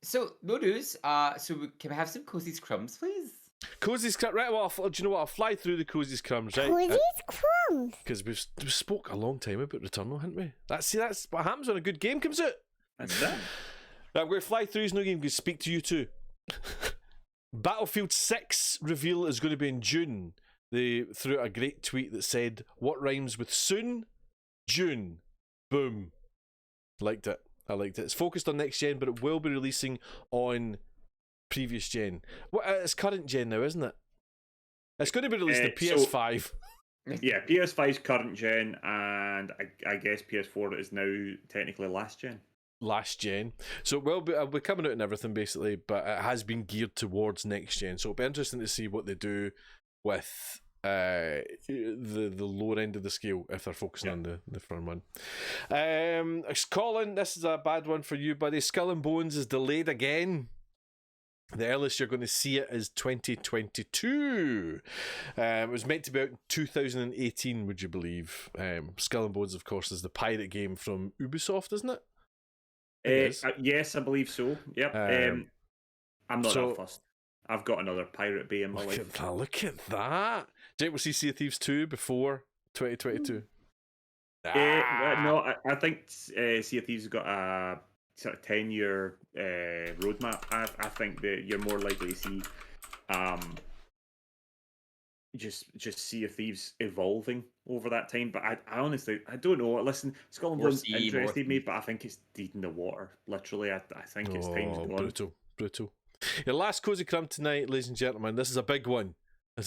So no news. Can we have some cozy scrums, please? Cozy's crumbs. Right, well, do you know what? I'll fly through the Cozy's crumbs, right? Cozy's crumbs. Because we spoke a long time about Returnal, hadn't we? That's what happens when a good game comes out. That's that. Right, I'm going to fly through his new game. I'm going to speak to you too. Battlefield 6 reveal is going to be in June. They threw out a great tweet that said, "What rhymes with soon? June. Boom." Liked it. I liked it. It's focused on next gen, but it will be releasing on previous gen. It's current gen now, isn't it? It's going to be released on PS5. Yeah, PS5's current gen, and I guess PS4 is now technically last gen. Last gen. So it will be coming out and everything basically, but it has been geared towards next gen. So it'll be interesting to see what they do with the lower end of the scale if they're focusing on the front one. Colin, this is a bad one for you, buddy. Skull and Bones is delayed again. The earliest you're going to see it is 2022. It was meant to be out in 2018, would you believe? Skull and Bones, of course, is the pirate game from Ubisoft, isn't it? Yes, I believe so. Yep. I'm not that fussed. I've got another Pirate Bay in my life. Look at that. Do you think we'll see Sea of Thieves 2 before 2022? No, I think Sea of Thieves has got a sort of 10-year roadmap. I think that you're more likely to see just Sea of Thieves evolving over that time. But I honestly, I don't know. Listen, Skull and Bones interested me, but I think it's deed in the water. Literally, I think its time's gone. Brutal. Your last Cozy Crumb tonight, ladies and gentlemen. This is a big one. I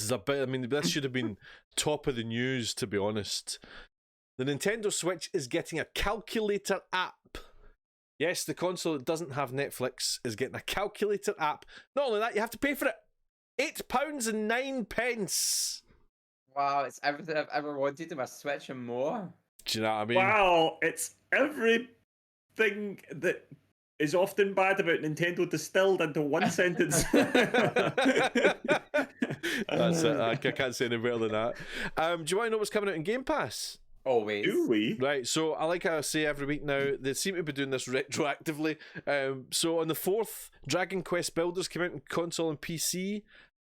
mean, this should have been top of the news, to be honest. The Nintendo Switch is getting a calculator app. Yes, the console that doesn't have Netflix is getting a calculator app. Not only that, you have to pay for it. £8.09. Wow, it's everything I've ever wanted in my Switch and more. Do you know what I mean? Wow, it's everything that is often bad about Nintendo distilled into one sentence. That's it. I can't say any better than that. Do you want to know what's coming out in Game Pass? Always. Do we? Right, so I like how I say every week now, they seem to be doing this retroactively. So on the 4th, Dragon Quest Builders came out on console and PC.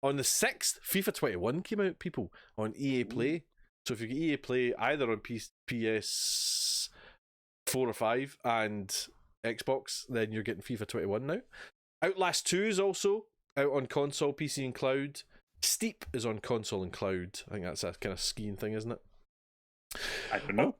On the 6th, FIFA 21 came out, people, on EA Play. So if you get EA Play either on PS4 or 5 and Xbox, then you're getting FIFA 21 now. Outlast 2 is also out on console, PC and cloud. Steep is on console and cloud. I think that's a kind of skiing thing, isn't it? I don't know.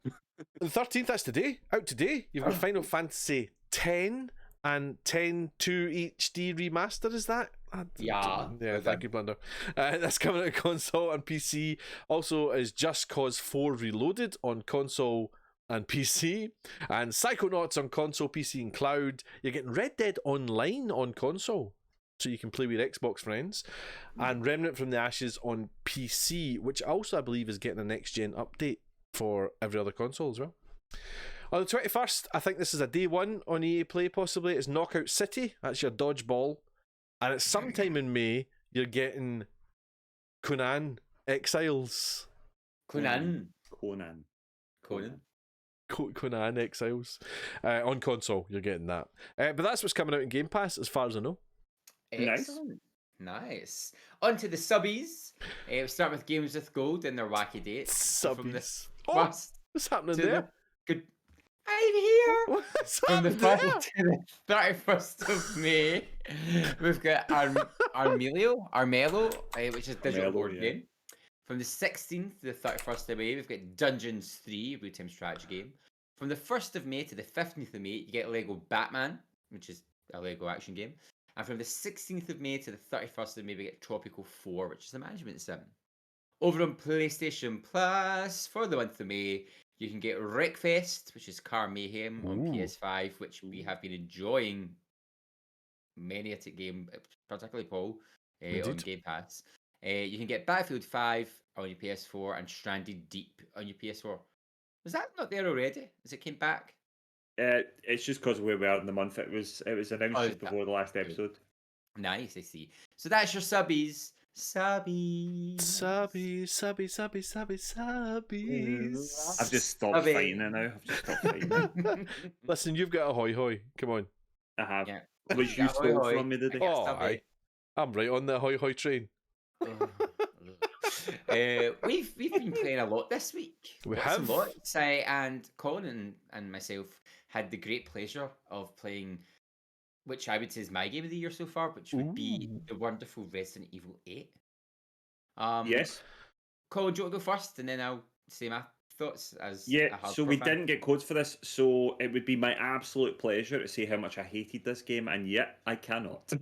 The 13th, that's today. Out today. You've got Final Fantasy 10 and 10 2 HD remaster, is that? Yeah. Thank you, Blunder. That's coming out on console and PC. Also is Just Cause 4 Reloaded on console and PC. And Psychonauts on console, PC and cloud. You're getting Red Dead Online on console, so you can play with your Xbox friends. And Remnant from the Ashes on PC, which also I believe is getting a next-gen update for every other console as well. On the 21st, I think this is a day one on EA Play possibly, it's Knockout City. That's your dodgeball. And it's sometime in May, you're getting Conan Exiles. Conan Exiles. On console, you're getting that. But that's what's coming out in Game Pass, as far as I know. Excellent. Nice. On to the subbies. We'll start with Games with Gold and their wacky dates. Subbies. What's happening there? Good. I'm here. What's From the up there? 1st to the 31st of May, we've got Armello, which is a digital Armello, board yeah. game. From the 16th to the 31st of May, we've got Dungeons 3, a real-time strategy game. From the 1st of May to the 15th of May, you get Lego Batman, which is a Lego action game. And from the 16th of May to the 31st of May, we get Tropical 4, which is a management sim. Over on PlayStation Plus, for the month of May, you can get Wreckfest, which is Car Mayhem on Ooh. PS5, which we have been enjoying many a game, particularly Paul, on Indeed. Game Pass. You can get Battlefield 5 on your PS4 and Stranded Deep on your PS4. Was that not there already? As it came back? It's just because of where we are in the month. It was announced Oh, just before the last episode. Nice, I see. So that's your subbies. Subbies. Subbies. I've just stopped Subby. fighting it now. I've just stopped fighting it. Listen, you've got a hoy hoy. Come on. I have. Yeah. Which Yeah, you stole hoy hoy. from me, did I I? got Oh, Subby. aye. I'm right on the hoy hoy train. We've been playing a lot this week. We Lots have. and lots. And Colin and myself had the great pleasure of playing, which I would say is my game of the year so far, which would be Ooh. the wonderful Resident Evil 8. Yes. Colin, do you want to go first, and then I'll say my thoughts as Yeah, a so hardcore we fan? didn't get codes for this, so it would be my absolute pleasure to say how much I hated this game, and yet I cannot.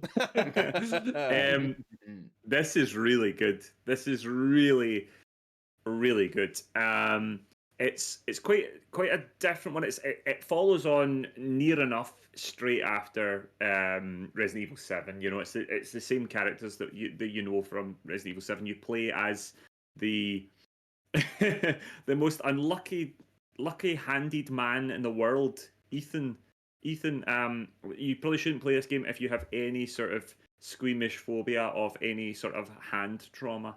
This is really good. This is really, really good. It's quite a different one. It follows on near enough straight after Resident Evil 7. You know, it's the same characters that you know from Resident Evil 7. You play as the the most lucky-handed man in the world, Ethan. Ethan, you probably shouldn't play this game if you have any sort of squeamish phobia of any sort of hand trauma.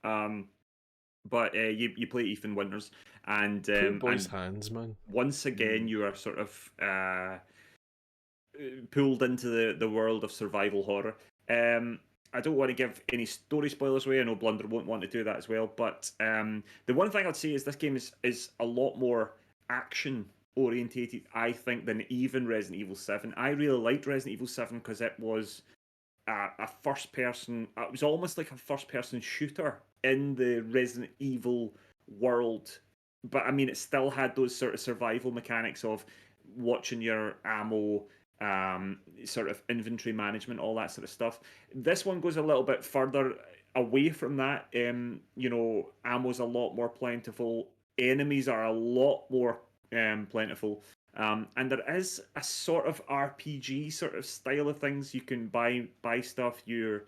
But you play Ethan Winters, and Poor boy's and hands, man. once again you are sort of pulled into the world of survival horror. I don't want to give any story spoilers away. I know Blunder won't want to do that as well. But the one thing I'd say is this game is a lot more action orientated, I think, than even Resident Evil 7. I really liked Resident Evil 7 because it was a first person. It was almost like a first person shooter in the Resident Evil world. But I mean, it still had those sort of survival mechanics of watching your ammo, sort of inventory management, all that sort of stuff. This one goes a little bit further away from that. You know, ammo's a lot more plentiful. Enemies are a lot more plentiful. And there is a sort of RPG sort of style of things. You can buy stuff. You're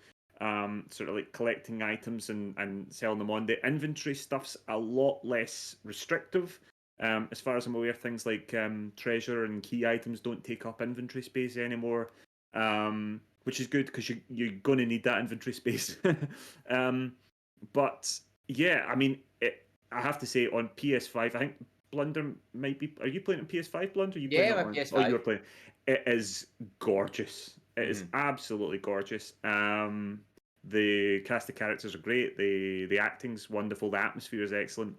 sort of like collecting items and selling them on. The inventory stuff's a lot less restrictive. As far as I'm aware, things like treasure and key items don't take up inventory space anymore, which is good because you're going to need that inventory space. But yeah, I mean, I have to say on PS5, I think Blunder might be. Are you playing on PS5, Blunder? You Yeah, playing my on? PS5. Oh, you're playing. It is gorgeous. It is absolutely gorgeous. The cast of characters are great. The acting's wonderful. The atmosphere is excellent.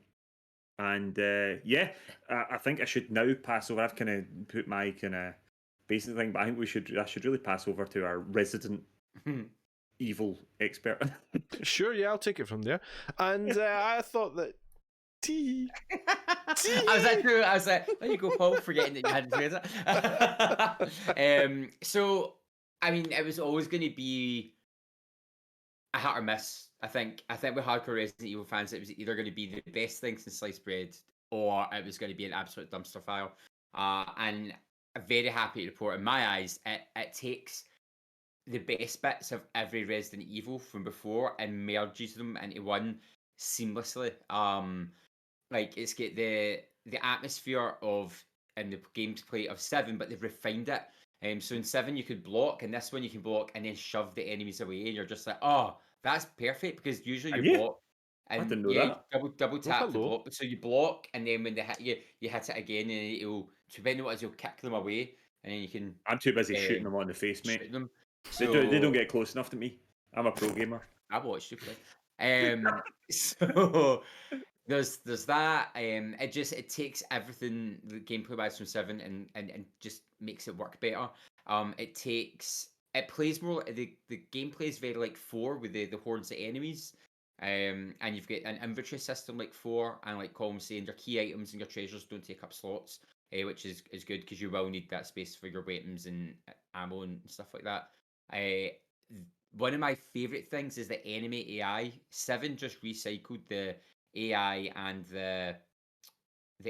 And yeah, I think I should now pass over. I've kind of put my kind of basic thing, but I think I should really pass over to our resident evil expert. Sure, yeah, I'll take it from there. And I thought that I was like, there you go, Paul, forgetting that you hadn't played it. So, I mean, it was always going to be a hit or miss. I think with hardcore Resident Evil fans, it was either going to be the best thing since sliced bread, or it was going to be an absolute dumpster fire. And I'm very happy to report, in my eyes, it takes the best bits of every Resident Evil from before and merges them into one seamlessly. Like it's got the atmosphere of and the gameplay of 7, but they've refined it. So in 7 you could block, and this one you can block and then shove the enemies away, and you're just like, oh, that's perfect, because usually And you you? block I and didn't know yeah, that. you double tap to hello. block. So you block, and then when they hit you, you hit it again, and it'll, depending on what it is, you'll kick them away, and then you can I'm too busy shooting them on the face, shoot mate. them. They don't get close enough to me. I'm a pro gamer. I watched you play. So There's that. It takes everything the gameplay wise from 7 and just makes it work better. It plays more the gameplay is very like 4 with the hordes of enemies. And you've got an inventory system like 4, and like Colin was saying, your key items and your treasures don't take up slots, which is good because you will need that space for your weapons and ammo and stuff like that. One of my favorite things is the enemy AI. 7 just recycled the AI and the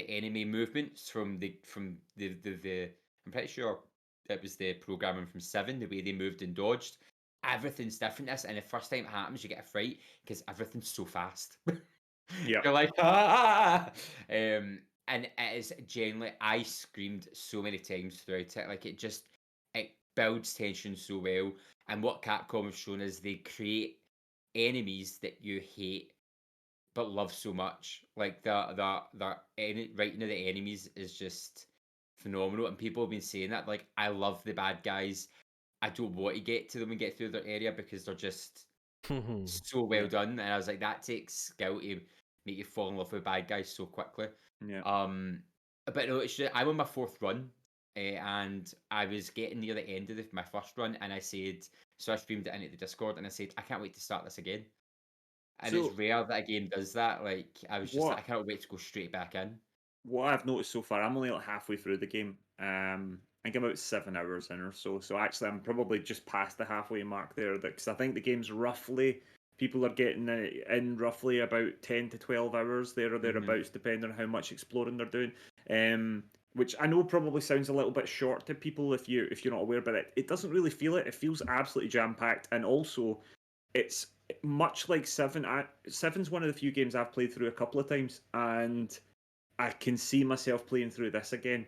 enemy movements from the I'm pretty sure it was the programming from 7, the way they moved and dodged. Everything's different this, and the first time it happens you get a fright because everything's so fast. Yeah. You're like, ah! And it is genuinely, I screamed so many times throughout it. Like it builds tension so well. And what Capcom have shown is they create enemies that you hate but love so much. Like the writing of the enemies is just phenomenal, and people have been saying that. Like, I love the bad guys. I don't want to get to them and get through their area because they're just so well Yeah. done. And I was like, that takes skill to make you fall in love with bad guys so quickly. Yeah. But no, I'm on my 4th run, and I was getting near the end of my first run, and I streamed it into the Discord, and I said, I can't wait to start this again. And So it's rare that a game does that. Like, I was just like, I what cannot wait to go straight back in. what I've noticed so far, I'm only like halfway through the game. I think about 7 hours in or so. So actually, I'm probably just past the halfway mark there. Because I think the game's roughly people are getting in roughly about 10 to 12 hours there or thereabouts, depending on how much exploring they're doing. Which I know probably sounds a little bit short to people if you're not aware, but it doesn't really feel it. It feels absolutely jam packed, and also it's much like 7. Seven's one of the few games I've played through a couple of times, and I can see myself playing through this again.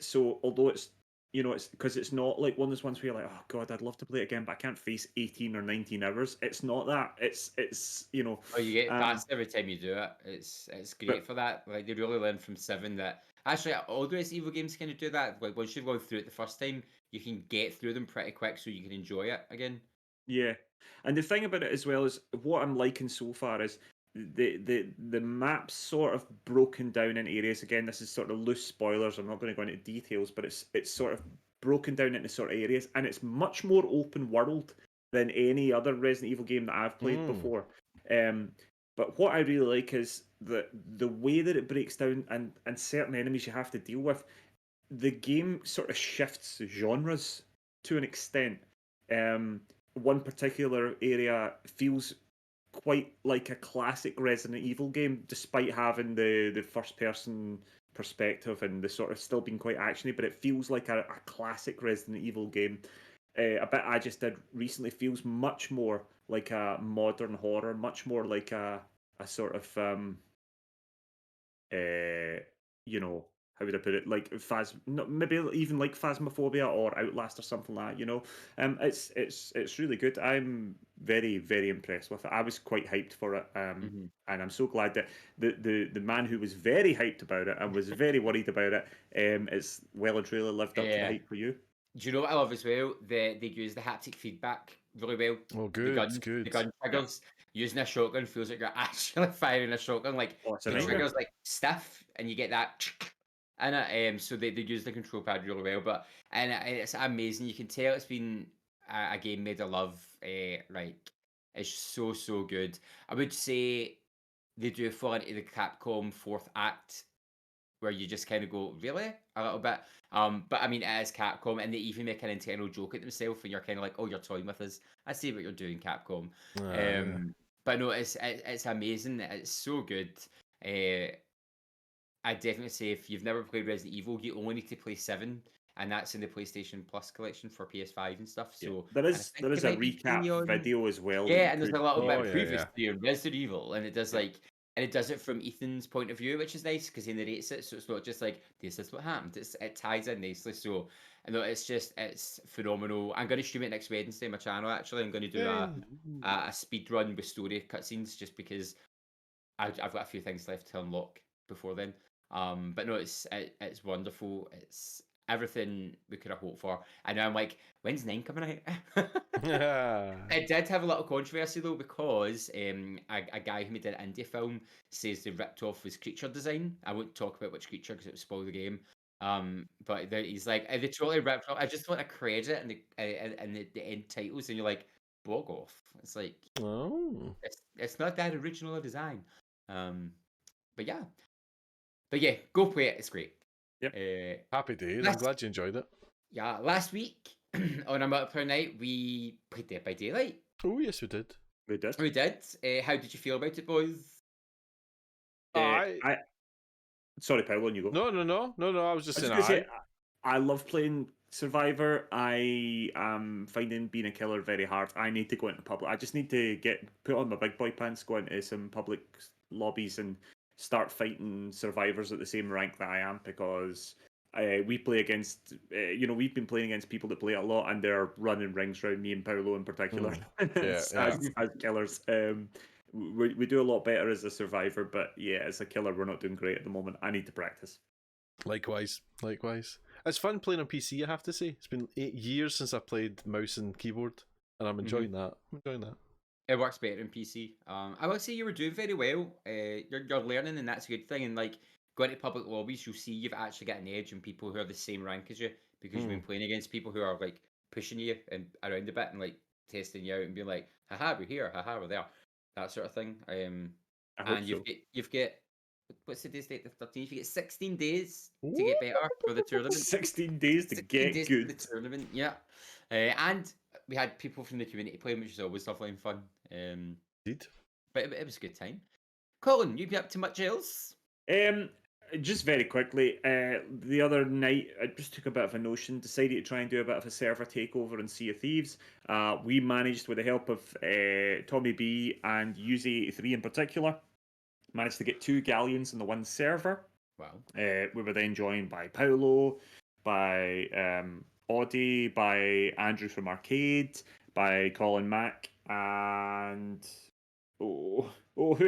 So although it's because it's not like one of those ones where you're like, oh god, I'd love to play it again, but I can't face 18 or 19 hours. It's not that. It's Oh, you get um, fast every time you do it. It's great but for that. Like, they really learned from 7 that actually all the Resident Evil games kind of do that. Like, once you've gone through it the first time, you can get through them pretty quick, so you can enjoy it again. yeah, and the thing about it as well is what I'm liking so far is the map's sort of broken down in areas. Again, this is sort of loose spoilers. I'm not going to go into details, but it's sort of broken down into sort of areas, and it's much more open world than any other Resident Evil game that I've played before. Um, but what I really like is the way that it breaks down and certain enemies you have to deal with. The game sort of shifts genres to an extent. One particular area feels quite like a classic Resident Evil game, despite having the first person perspective and the sort of still being quite actiony, but it feels like a classic Resident Evil game. A bit I just did recently feels much more like a modern horror, much more like a sort of uh, how would I put it? Like maybe even like Phasmophobia or Outlast or something like that. It's really good. I'm very very impressed with it. I was quite hyped for it, and I'm so glad that the man who was very hyped about it and was very worried about it, it's well and truly lived up to the Yeah. hype for you. Do you know what I love as well? They use the haptic feedback really well. Oh, The good, the good. gun Yeah. triggers. Using a shotgun feels like you're actually firing a shotgun. Like, Oh, it's a the nightmare. trigger's like stiff, and you get that. And so they use the control pad really well. But it's amazing. You can tell it's been a game made of love. Like, it's so good. I would say they do fall into the Capcom 4th act, where you just kind of go, really? A little bit. But I mean, it is Capcom, and they even make an internal joke at themselves, and you're kind of like, oh, you're toying with us. I see what you're doing, Capcom. Yeah. But no, it's amazing. It's so good. I definitely say if you've never played Resident Evil, you only need to play 7, and that's in the PlayStation Plus collection for PS5 and stuff. Yeah. So, There and I is think there it is a might be free recap on. video as well that Yeah, you and there's a could. little Oh, bit yeah, yeah. previously on Resident Evil, and it does Yeah. and it does it from Ethan's point of view, which is nice because he narrates it, so it's not just like this is what happened. It ties in nicely. So, I know it's phenomenal. I'm going to stream it next Wednesday on my channel. Actually, I'm going to do a speed run with story cutscenes just because I've got a few things left to unlock before then. But no, it's wonderful. everything we could have hoped for. And now I'm like, when's 9 coming out? Yeah. It did have a little controversy though, because a guy who made an indie film says they ripped off his creature design. I won't talk about which creature because it would spoil the game. But he's like, they totally ripped off. I just want a credit and the end titles, and you're like, bog off. It's like, Oh. it's not that original a design. But yeah, go play it. It's great. Yep. Happy days. I'm glad you enjoyed it. Yeah, last week on a multiplayer night, we played Dead by Daylight. Oh, yes, we did. We did. We did. How did you feel about it, boys? Sorry, Paolo, on you go. No. I was just I was saying. gonna say, I love playing Survivor. I am finding being a killer very hard. I need to go into public. I just need to put on my big boy pants, go into some public lobbies, and start fighting survivors at the same rank that I am, because we play against, we've been playing against people that play a lot, and they're running rings around me and Paolo in particular as killers. We do a lot better as a survivor, but yeah, as a killer, we're not doing great at the moment. I need to practice. Likewise. It's fun playing on PC, I have to say. It's been 8 years since I played mouse and keyboard, and I'm enjoying that. It works better in PC. I will say you were doing very well. You're learning, and that's a good thing. And like going to public lobbies, you'll see you've actually got an edge on people who are the same rank as you, because you've been playing against people who are like pushing you and around a bit and like testing you out and being like, haha, we're here, haha, we're there, that sort of thing. And you've got what's today's date? The 13th. You get 16 days to get better for the tournament. 16 days to get good. For the tournament, yeah. And we had people from the community playing, which is always lovely and fun. Indeed. But it was a good time. Colin, you been up to much else? Just very quickly, the other night I just took a bit of a notion, decided to try and do a bit of a server takeover in Sea of Thieves. We managed, with the help of Tommy B and UZ83 in particular, managed to get 2 galleons in the one server. Wow. We were then joined by Paolo, by Audie, by Andrew from Arcade, by Colin Mack, and who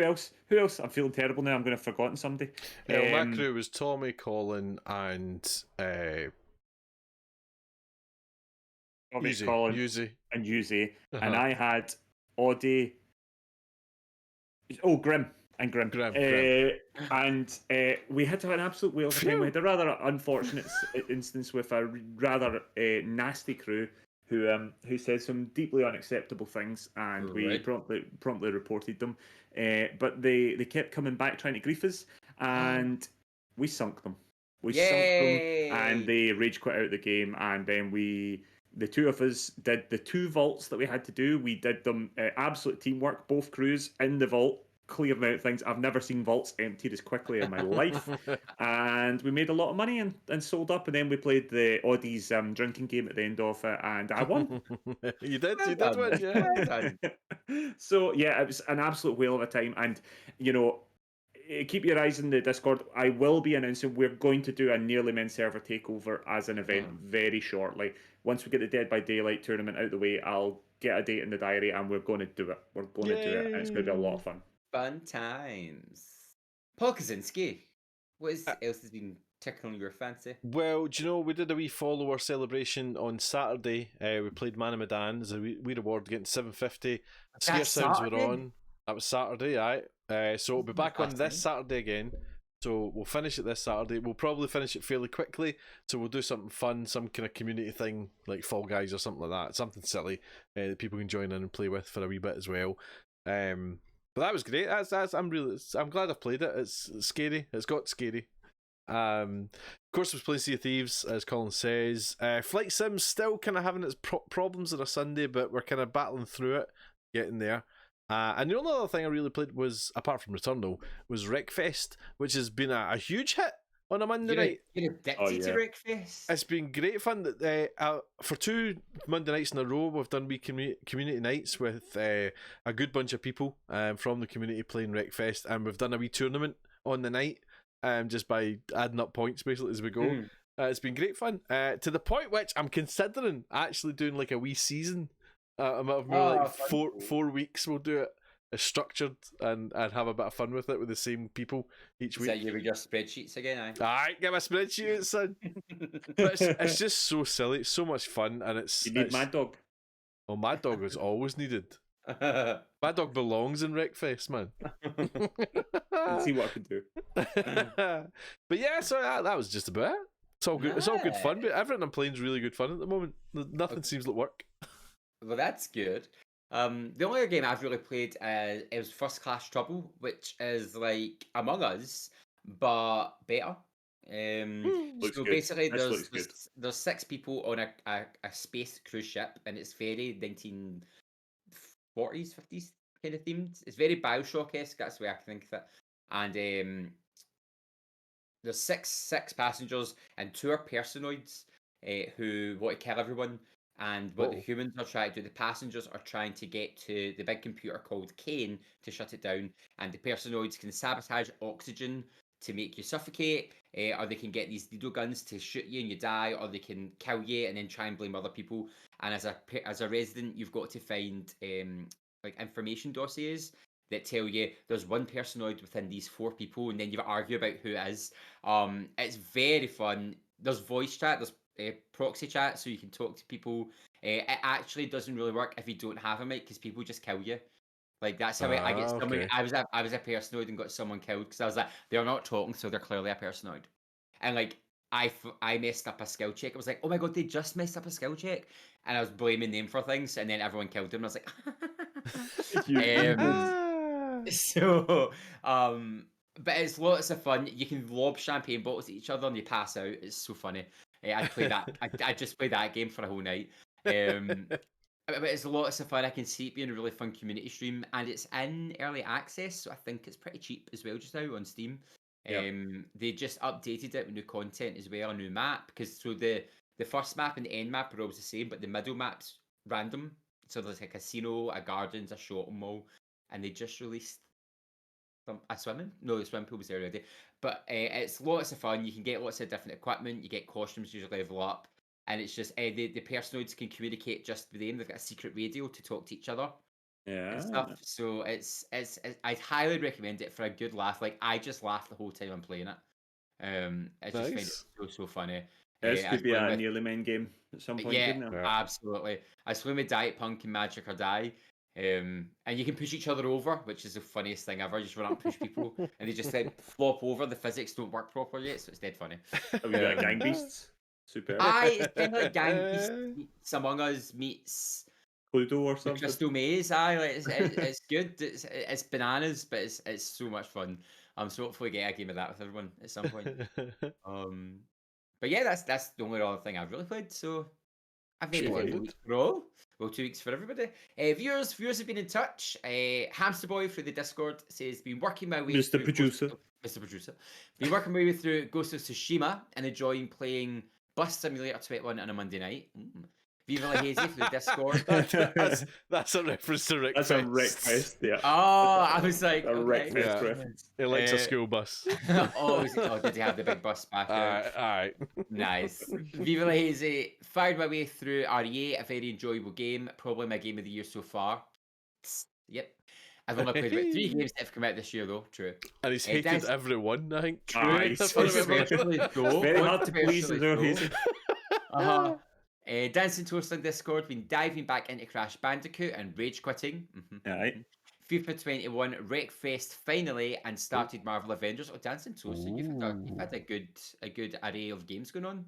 else? I'm feeling terrible now. I'm going to have forgotten somebody. My crew was Tommy, Colin, and Yuzi. And Yuzi. Uh-huh. And I had Audie. Grim. And we had to have an absolute whale of a time. We had a rather unfortunate instance with a rather nasty crew who said some deeply unacceptable things, and we promptly reported them. But they kept coming back trying to grief us, and we sunk them. Sunk them, and they rage quit out the game. And then the two of us did the 2 vaults that we had to do. We did them absolute teamwork, both crews in the vault, clearing out things. I've never seen vaults emptied as quickly in my life. And we made a lot of money and sold up, and then we played the Audie's drinking game at the end of it, and I won. You did win, yeah. So yeah, it was an absolute whale of a time. And keep your eyes on the Discord. I will be announcing we're going to do a Nearly Men server takeover as an event very shortly. Once we get the Dead by Daylight tournament out of the way, I'll get a date in the diary, and we're going to do it. We're going to do it, and it's going to be a lot of fun. Fun times. Paul Kaczynski, what else has been tickling your fancy? Well, do you know, we did a wee follower celebration on Saturday. We played Man of Medan as a wee reward, getting 750. Scare Sounds were on. That was Saturday, aye. So we'll be back on this Saturday again. So we'll finish it this Saturday. We'll probably finish it fairly quickly. So we'll do something fun, some kind of community thing, like Fall Guys or something like that. Something silly that people can join in and play with for a wee bit as well. But that was great. I'm glad I've played it. It's scary. It's got scary. Of course, I was playing Sea of Thieves, as Colin says. Flight Sim's still kind of having its problems on a Sunday, but we're kind of battling through it, getting there. And the only other thing I really played was, apart from Returnal, was Wreckfest, which has been a huge hit on a Monday night. You're addicted to Wreckfest. It's been great fun. That for 2 Monday nights in a row, we've done wee community nights with a good bunch of people from the community playing Wreckfest, and we've done a wee tournament on the night, just by adding up points basically as we go. It's been great fun, to the point which I'm considering actually doing like a wee season. Like 4 weeks we'll do it. structured and have a bit of fun with it with the same people each Is week. that you with your spreadsheets again? Alright, get my spreadsheet out, son. But it's just so silly. It's so much fun, and it's You need Mad Dog. Oh, Mad Dog is always needed. Mad Dog belongs in Wreckfest, man. Let's see what I can do. But yeah, so that was just about it. It's all good. It's all good fun. But everything I'm playing is really good fun at the moment. Nothing seems to work. Well, that's good. The only other game I've really played is First Class Trouble, which is like Among Us, but better. Looks So good. basically, This looks good. there's 6 people on a space cruise ship, and it's very 1940s, 50s kind of themed. It's very Bioshock-esque. That's the way I think of it. And there's six passengers, and 2 are personoids who want to kill everyone. And what the humans are trying to do, the passengers are trying to get to the big computer called Kane to shut it down. And the personoids can sabotage oxygen to make you suffocate, or they can get these needle guns to shoot you and you die, or they can kill you and then try and blame other people. And as a resident, you've got to find like information dossiers that tell you there's one personoid within these 4 people, and then you argue about who it is. It's very fun. There's voice chat, there's proxy chat, so you can talk to people. It actually doesn't really work if you don't have a mic, because people just kill you. Like that's how I get someone. Okay. I was a personoid and got someone killed because I was like, they're not talking, so they're clearly a personoid. And like I messed up a skill check. I was like, oh my god, they just messed up a skill check, and I was blaming them for things, and then everyone killed them. And I was like, so but it's lots of fun. You can lob champagne bottles at each other and you pass out. It's so funny. I play that. I just play that game for a whole night. But it's lots of fun. I can see it being a really fun community stream, and it's in early access, so I think it's pretty cheap as well just now on Steam. Yep. They just updated it with new content as well, a new map, because so the first map and the end map are always the same, but the middle map's random. So there's a casino, a gardens, a shopping mall, and they just released a swimming. No, the swimming pool was there already. But it's lots of fun. You can get lots of different equipment. You get costumes usually level up. And it's just the personoids can communicate just with them. They've got a secret radio to talk to each other and stuff. So it's I'd highly recommend it for a good laugh. Like I just laugh the whole time I'm playing it. I just find it so funny. This could be a Nearly Men game at some point. Yeah, couldn't it? absolutely. I swim with Diet Punk and Magic or Die. And you can push each other over, which is the funniest thing ever. You just run up and push people, and they just then flop over. The physics don't work properly yet, so it's dead funny. Have you got Gang Beasts? Super. It's kind of like Gang Beasts meets Among Us meets Cluedo or something. Crystal Maze. It's good. It's bananas, but it's so much fun. So hopefully get a game of that with everyone at some point. But yeah, that's the only other thing I've really played. So I've made it 2 weeks for all. Well, 2 weeks for everybody. Viewers have been in touch. Hamster Boy through the Discord says, been working my way Mr. through Producer. Mr. Producer. Been working my way through Ghost of Tsushima and enjoying playing Bus Simulator 21 on a Monday night. Viva La Hazy through the Discord. That's a reference to Rick. That's a Wreckfest, yeah. Oh, I was like, A okay. Wreckfest reference. He likes a school bus. Did he have the big bus back there? Alright. Nice. Viva La Hazy. Fired my way through RE8, a very enjoyable game. Probably my game of the year so far. Yep. I've only played about 3 games that have come out this year, though. True. And he's hated every one, I think. It's very hard to please as well, Hazy. Dancing Toast on Discord, been diving back into Crash Bandicoot and rage quitting. Alright. FIFA 21 Wreckfest finally, and started Marvel Avengers. Oh, Dancing Toast, so you've had a good array of games going on.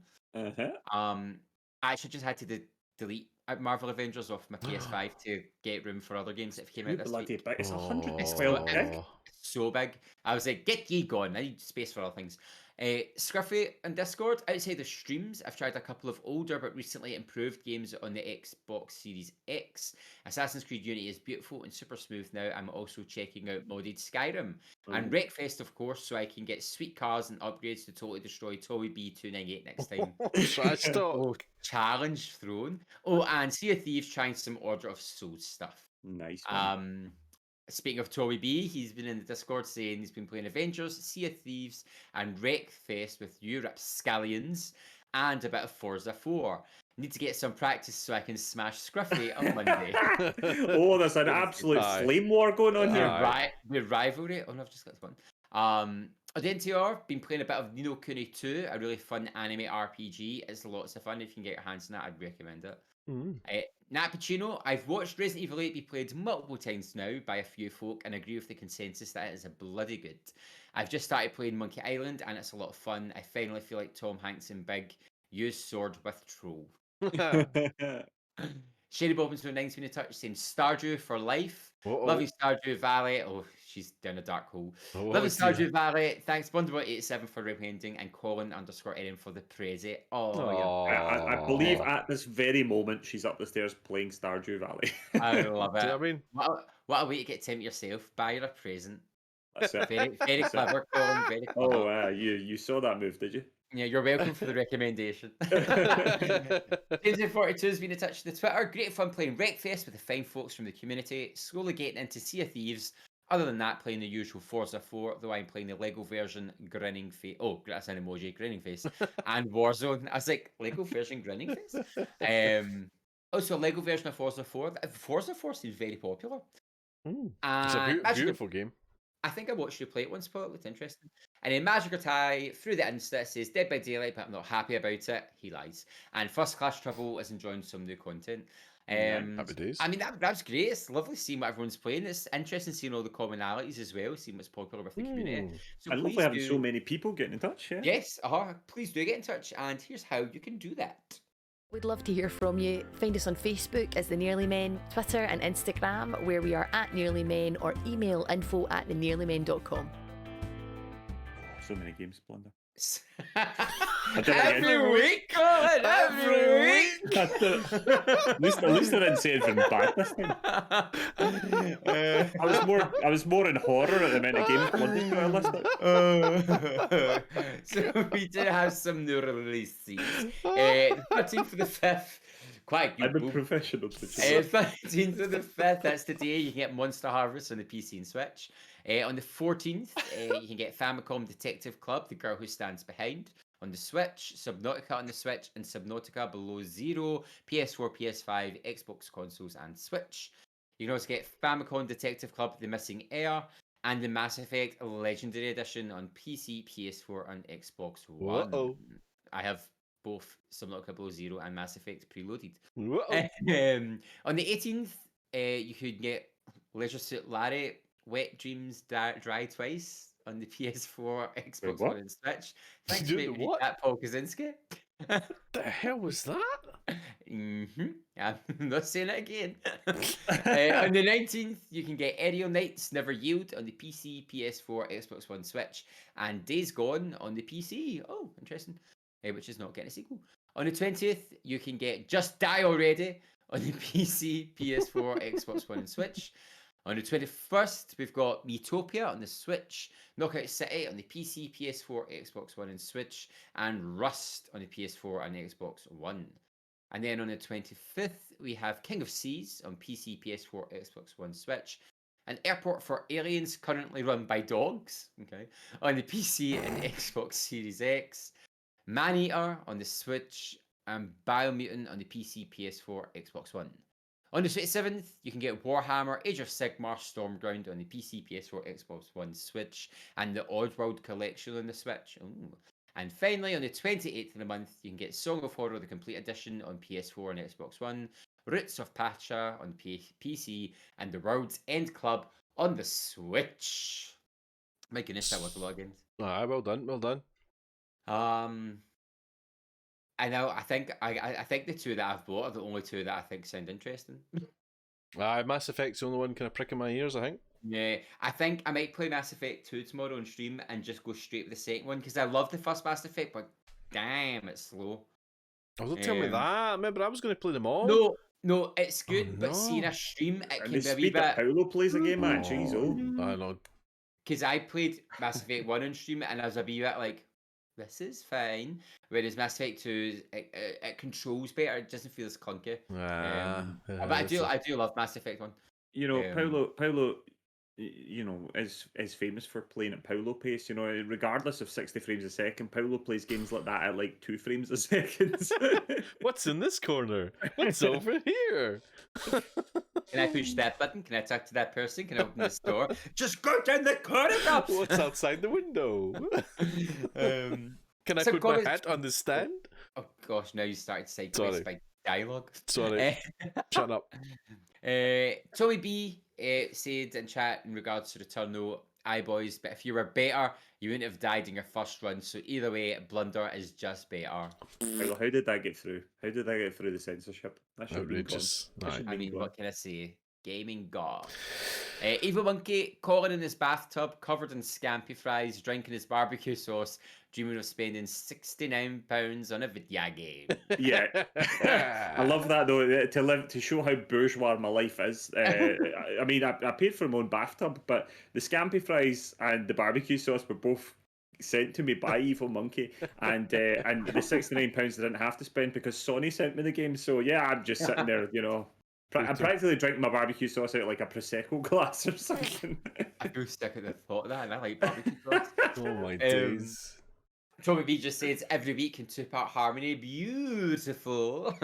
I actually just had to delete Marvel Avengers off my PS5 to get room for other games that came out this week. It's 112 gig. So big. I was like, get ye gone. I need space for other things. Scruffy and Discord. Outside of streams, I've tried a couple of older but recently improved games on the Xbox Series X. Assassin's Creed Unity is beautiful and super smooth now. I'm also checking out modded Skyrim. And Wreckfest, of course, so I can get sweet cars and upgrades to totally destroy Towie B298 next time. Challenge thrown. Oh, and Sea of Thieves trying some Order of Souls stuff. Nice one. Speaking of Towie B, he's been in the Discord saying he's been playing Avengers, Sea of Thieves, and Wreckfest with you, Rapscallions, and a bit of Forza 4. Need to get some practice so I can smash Scruffy on Monday. Oh, there's an absolute Aye. flame war going on here. The rivalry. Oh no, I've just got this one. Odentior, been playing a bit of Nino Kuni 2, a really fun anime RPG. It's lots of fun. If you can get your hands on that, I'd recommend it. Nat Pacino, I've watched Resident Evil 8 be played multiple times now by a few folk and agree with the consensus that it is a bloody good. I've just started playing Monkey Island and it's a lot of fun. I finally feel like Tom Hanks in Big. Use sword with troll. Sherry Bobbins with 9's been in touch saying Stardew for life. Loving Stardew Valley. Oh, she's down a dark hole. Loving Stardew Valley. Thanks, Blunder87 for recommending and Colin _NM for the Prezi. Oh, yeah. I believe at this very moment she's up the stairs playing Stardew Valley. I love it. Do you know what I mean? What a way to get time to yourself. Buy her a present. That's it. Very clever, Colin. Very clever. Oh, you saw that move, did you? Yeah, you're welcome for the recommendation. James42 has been in touch with the Twitter. Great fun playing Wreckfest with the fine folks from the community. Slowly getting into Sea of Thieves. Other than that, playing the usual Forza 4, though I'm playing the Lego version Grinning Face. Oh, that's an emoji, Grinning Face. And Warzone. I was like, Lego version Grinning Face? Also, Lego version of Forza 4. Forza 4 seems very popular. It's a beautiful game. I think I watched you play it once, Paul. It looked interesting. And then Magic Tie through the Insta says Dead by Daylight, but I'm not happy about it. He lies. And First Class Trouble is enjoying some new content. Happy days. I mean, that's great. It's lovely seeing what everyone's playing. It's interesting seeing all the commonalities as well, seeing what's popular with the community. So I love having so many people getting in touch. Yeah. Yes, please do get in touch. And here's how you can do that. We'd love to hear from you. Find us on Facebook as The Nearly Men, Twitter and Instagram, where we are at Nearly Men, or email info@thenearlymen.com. So many games, Blunder. Every week, Colin. Every week. At least I didn't say anything bad this time. I was more in horror at the amount of games Blunder's put on list. So we do have some new releases. 13th for the 5th. Quite good. I'm a professional producer. 13th for the 5th. That's today. You can get Monster Harvest on the PC and Switch. On the 14th, you can get Famicom Detective Club, The Girl Who Stands Behind, on the Switch, Subnautica on the Switch, and Subnautica Below Zero, PS4, PS5, Xbox consoles, and Switch. You can also get Famicom Detective Club, The Missing Heir, and the Mass Effect Legendary Edition on PC, PS4, and Xbox One. I have both Subnautica Below Zero and Mass Effect preloaded. On the 18th, you could get Leisure Suit Larry, Wet Dreams Dry Twice on the PS4, Xbox One, and Switch. Thanks for making that, Paul Kaczynski. The hell was that? I'm not saying it again. On the 19th, you can get Aerial Knights Never Yield on the PC, PS4, Xbox One, Switch, and Days Gone on the PC. Oh, interesting. Which is not getting a sequel. On the 20th, you can get Just Die Already on the PC, PS4, Xbox One, and Switch. On the 21st, we've got Utopia on the Switch, Knockout City on the PC, PS4, Xbox One, and Switch, and Rust on the PS4 and Xbox One. And then on the 25th, we have King of Seas on PC, PS4, Xbox One, Switch, and Airport for Aliens, currently run by dogs, on the PC and Xbox Series X, Maneater on the Switch, and Biomutant on the PC, PS4, Xbox One. On the 27th, you can get Warhammer Age of Sigmar Stormground on the PC, PS4, Xbox One, Switch, and the Oddworld Collection on the Switch. Ooh. And finally, on the 28th of the month, you can get Song of Horror, the Complete Edition on PS4 and Xbox One, Roots of Pacha on PC, and The World's End Club on the Switch. My goodness, that was a lot of games. Well done. I know. I think the two that I've bought are the only two that I think sound interesting. Mass Effect's the only one kind of pricking my ears, I think. Yeah, I think I might play Mass Effect 2 tomorrow on stream and just go straight with the second one because I love the first Mass Effect, but damn, it's slow. Oh, don't tell me that. Remember, I was going to play them all. No, it's good, but seeing a stream, it and can the be a wee speed that bit. Paolo plays a game, man. Jeez, I know. Because I played Mass Effect 1 on stream and I was a wee bit like, this is fine. Whereas Mass Effect 2, it controls better. It doesn't feel as clunky. But I do love Mass Effect 1. You know, Paolo, is famous for playing at Paulo pace. Regardless of 60 frames a second, Paulo plays games like that at like 2 frames a second. What's in this corner? What's over here? Can I push that button? Can I talk to that person? Can I open this door? Just go down the corridor! What's outside the window? Can I So put Colin- my hat on the stand? Oh gosh, now you started to Sorry. segue by dialogue. Sorry, shut up. Tommy B said in chat in regards to Returnal, aye boys, but if you were better, you wouldn't have died in your first run. So either way, Blunder is just better. How did that get through? How did that get through the censorship? That should have been gone. Outrageous. That should have I been mean, gone. what can I say? Gaming god. Evil Monkey, Colin in his bathtub, covered in scampi fries, drinking his barbecue sauce, dreaming of spending £69 on a video game. Yeah, I love that though. To show how bourgeois my life is. I mean, I paid for my own bathtub, but the scampi fries and the barbecue sauce were both sent to me by Evil Monkey, and the £69 I didn't have to spend because Sony sent me the game. So yeah, I'm just sitting there, I'm practically drinking my barbecue sauce out of like a prosecco glass or something. I feel sick at the thought of that, and I like barbecue sauce. Oh my days. Tommy B just says every week in 2-part harmony, beautiful.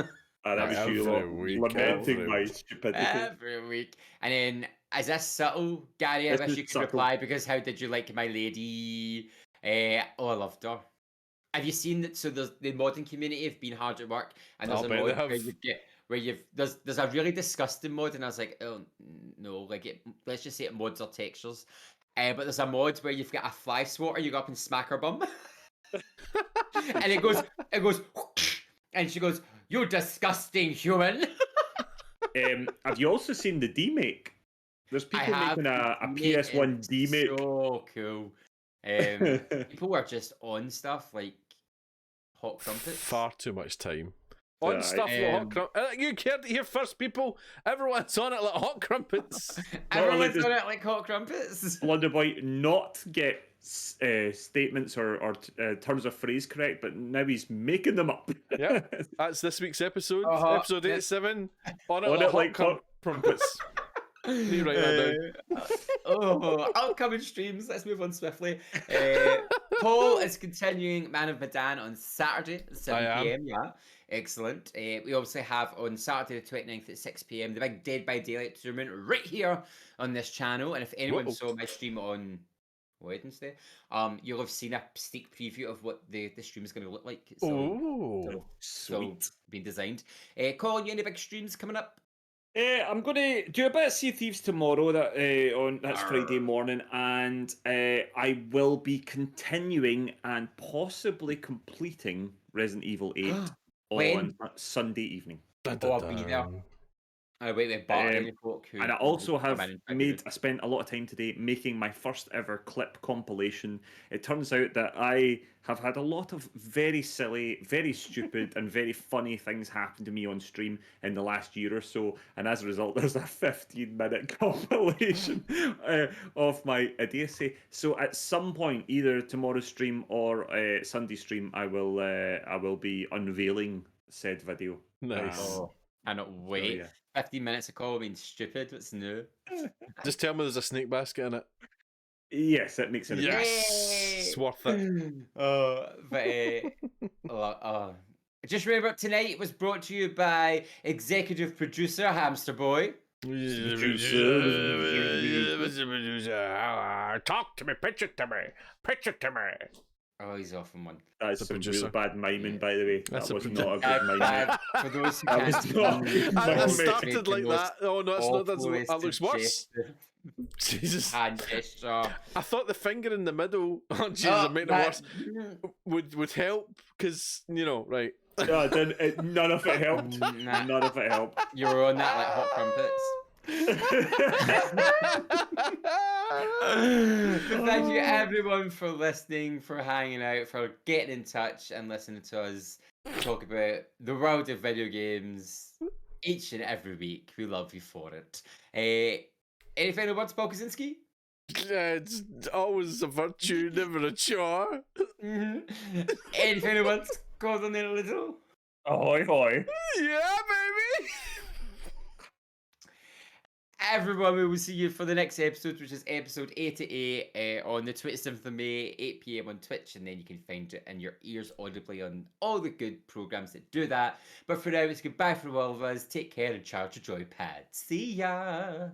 That was Every you week, lamenting every my week. stupidity. Every week. And then, is this subtle, Gary? I This wish is you could subtle. reply because how did you like my lady? I loved her. Have you seen that? So the modding community have been hard at work, and there's I'll a bet they mod have. where you get there's a really disgusting mod, and I was like, oh no, let's just say it mods or textures. But there's a mod where you've got a fly swatter, you go up and smack her bum, and it goes, and she goes, "You disgusting human." Have you also seen the D-Make? There's people making a PS1 D-Make. So cool. People were just on stuff like Hot Crumpets. Far too much time. On Right. stuff like Hot Crumpets. You cared to hear first, people. Everyone's on it like Hot Crumpets. Everyone's does- on it like Hot Crumpets. Blunderboy not get statements or terms of phrase correct, but now he's making them up. Yeah. That's this week's episode. Uh-huh. Episode 87. On it On like it like Hot Crumpets. You write that down. Upcoming streams. Let's move on swiftly. Paul is continuing Man of Medan on Saturday at 7 I am. p.m. Yeah, excellent. We obviously have on Saturday the 29th at 6 p.m. the big Dead by Daylight tournament right here on this channel. And if anyone Whoa. saw my stream on Wednesday, you'll have seen a sneak preview of what the stream is going to look like. Oh. Sweet. Being designed. Colin, you any big streams coming up? I'm going to do a bit of Sea of Thieves tomorrow. That's Friday Arr. morning, and I will be continuing and possibly completing Resident Evil 8 When? on Sunday evening. Dun, Oh, I'll dun, be there. dun. I wait with Bart and folk who. And I also who come have in and made. I spent a lot of time today making my first ever clip compilation. It turns out that I have had a lot of very silly, very stupid, and very funny things happen to me on stream in the last year or so. And as a result, there's a 15-minute compilation of my idiocy. So at some point, either tomorrow's stream or Sunday stream, I will be unveiling said video. Nice. Oh, cannot wait. yeah. 15 minutes of call being stupid. What's new? Just tell me there's a snake basket in it. Yes, that makes it. a- Yes. It's worth it. Just remember, tonight was brought to you by executive producer Hamster Boy. Talk to me, pitch it to me, pitch it to me. Oh, he's off on one. That's The some producer. real bad miming, by the way. That's that a was produ- not a good miming. For those who That can't was see not- me, I I Don't started make like the that. Oh no, it's not. That's, awfulest that looks worse. suggestive Jesus. hand gesture. I thought the finger in the middle, oh Jesus, Oh, it made it worse, would help because right. No, it didn't, none of it helped. Nah. None of it helped. You were on that like Hot Crumpets. Thank you everyone for listening, for hanging out, for getting in touch and listening to us talk about the world of video games each and every week. We love you for it. Any final words, Paul Kaczynski? It's always a virtue, never a chore. Any final words, Gordon in a little? Ahoy, hoy. Yeah, baby. everyone, we will see you for the next episode, which is episode 88 on the 27th of May, 8 p.m. on Twitch, and then you can find it in your ears audibly on all the good programs that do that. But for now, it's goodbye from all of us. Take care and charge your joypad. See ya!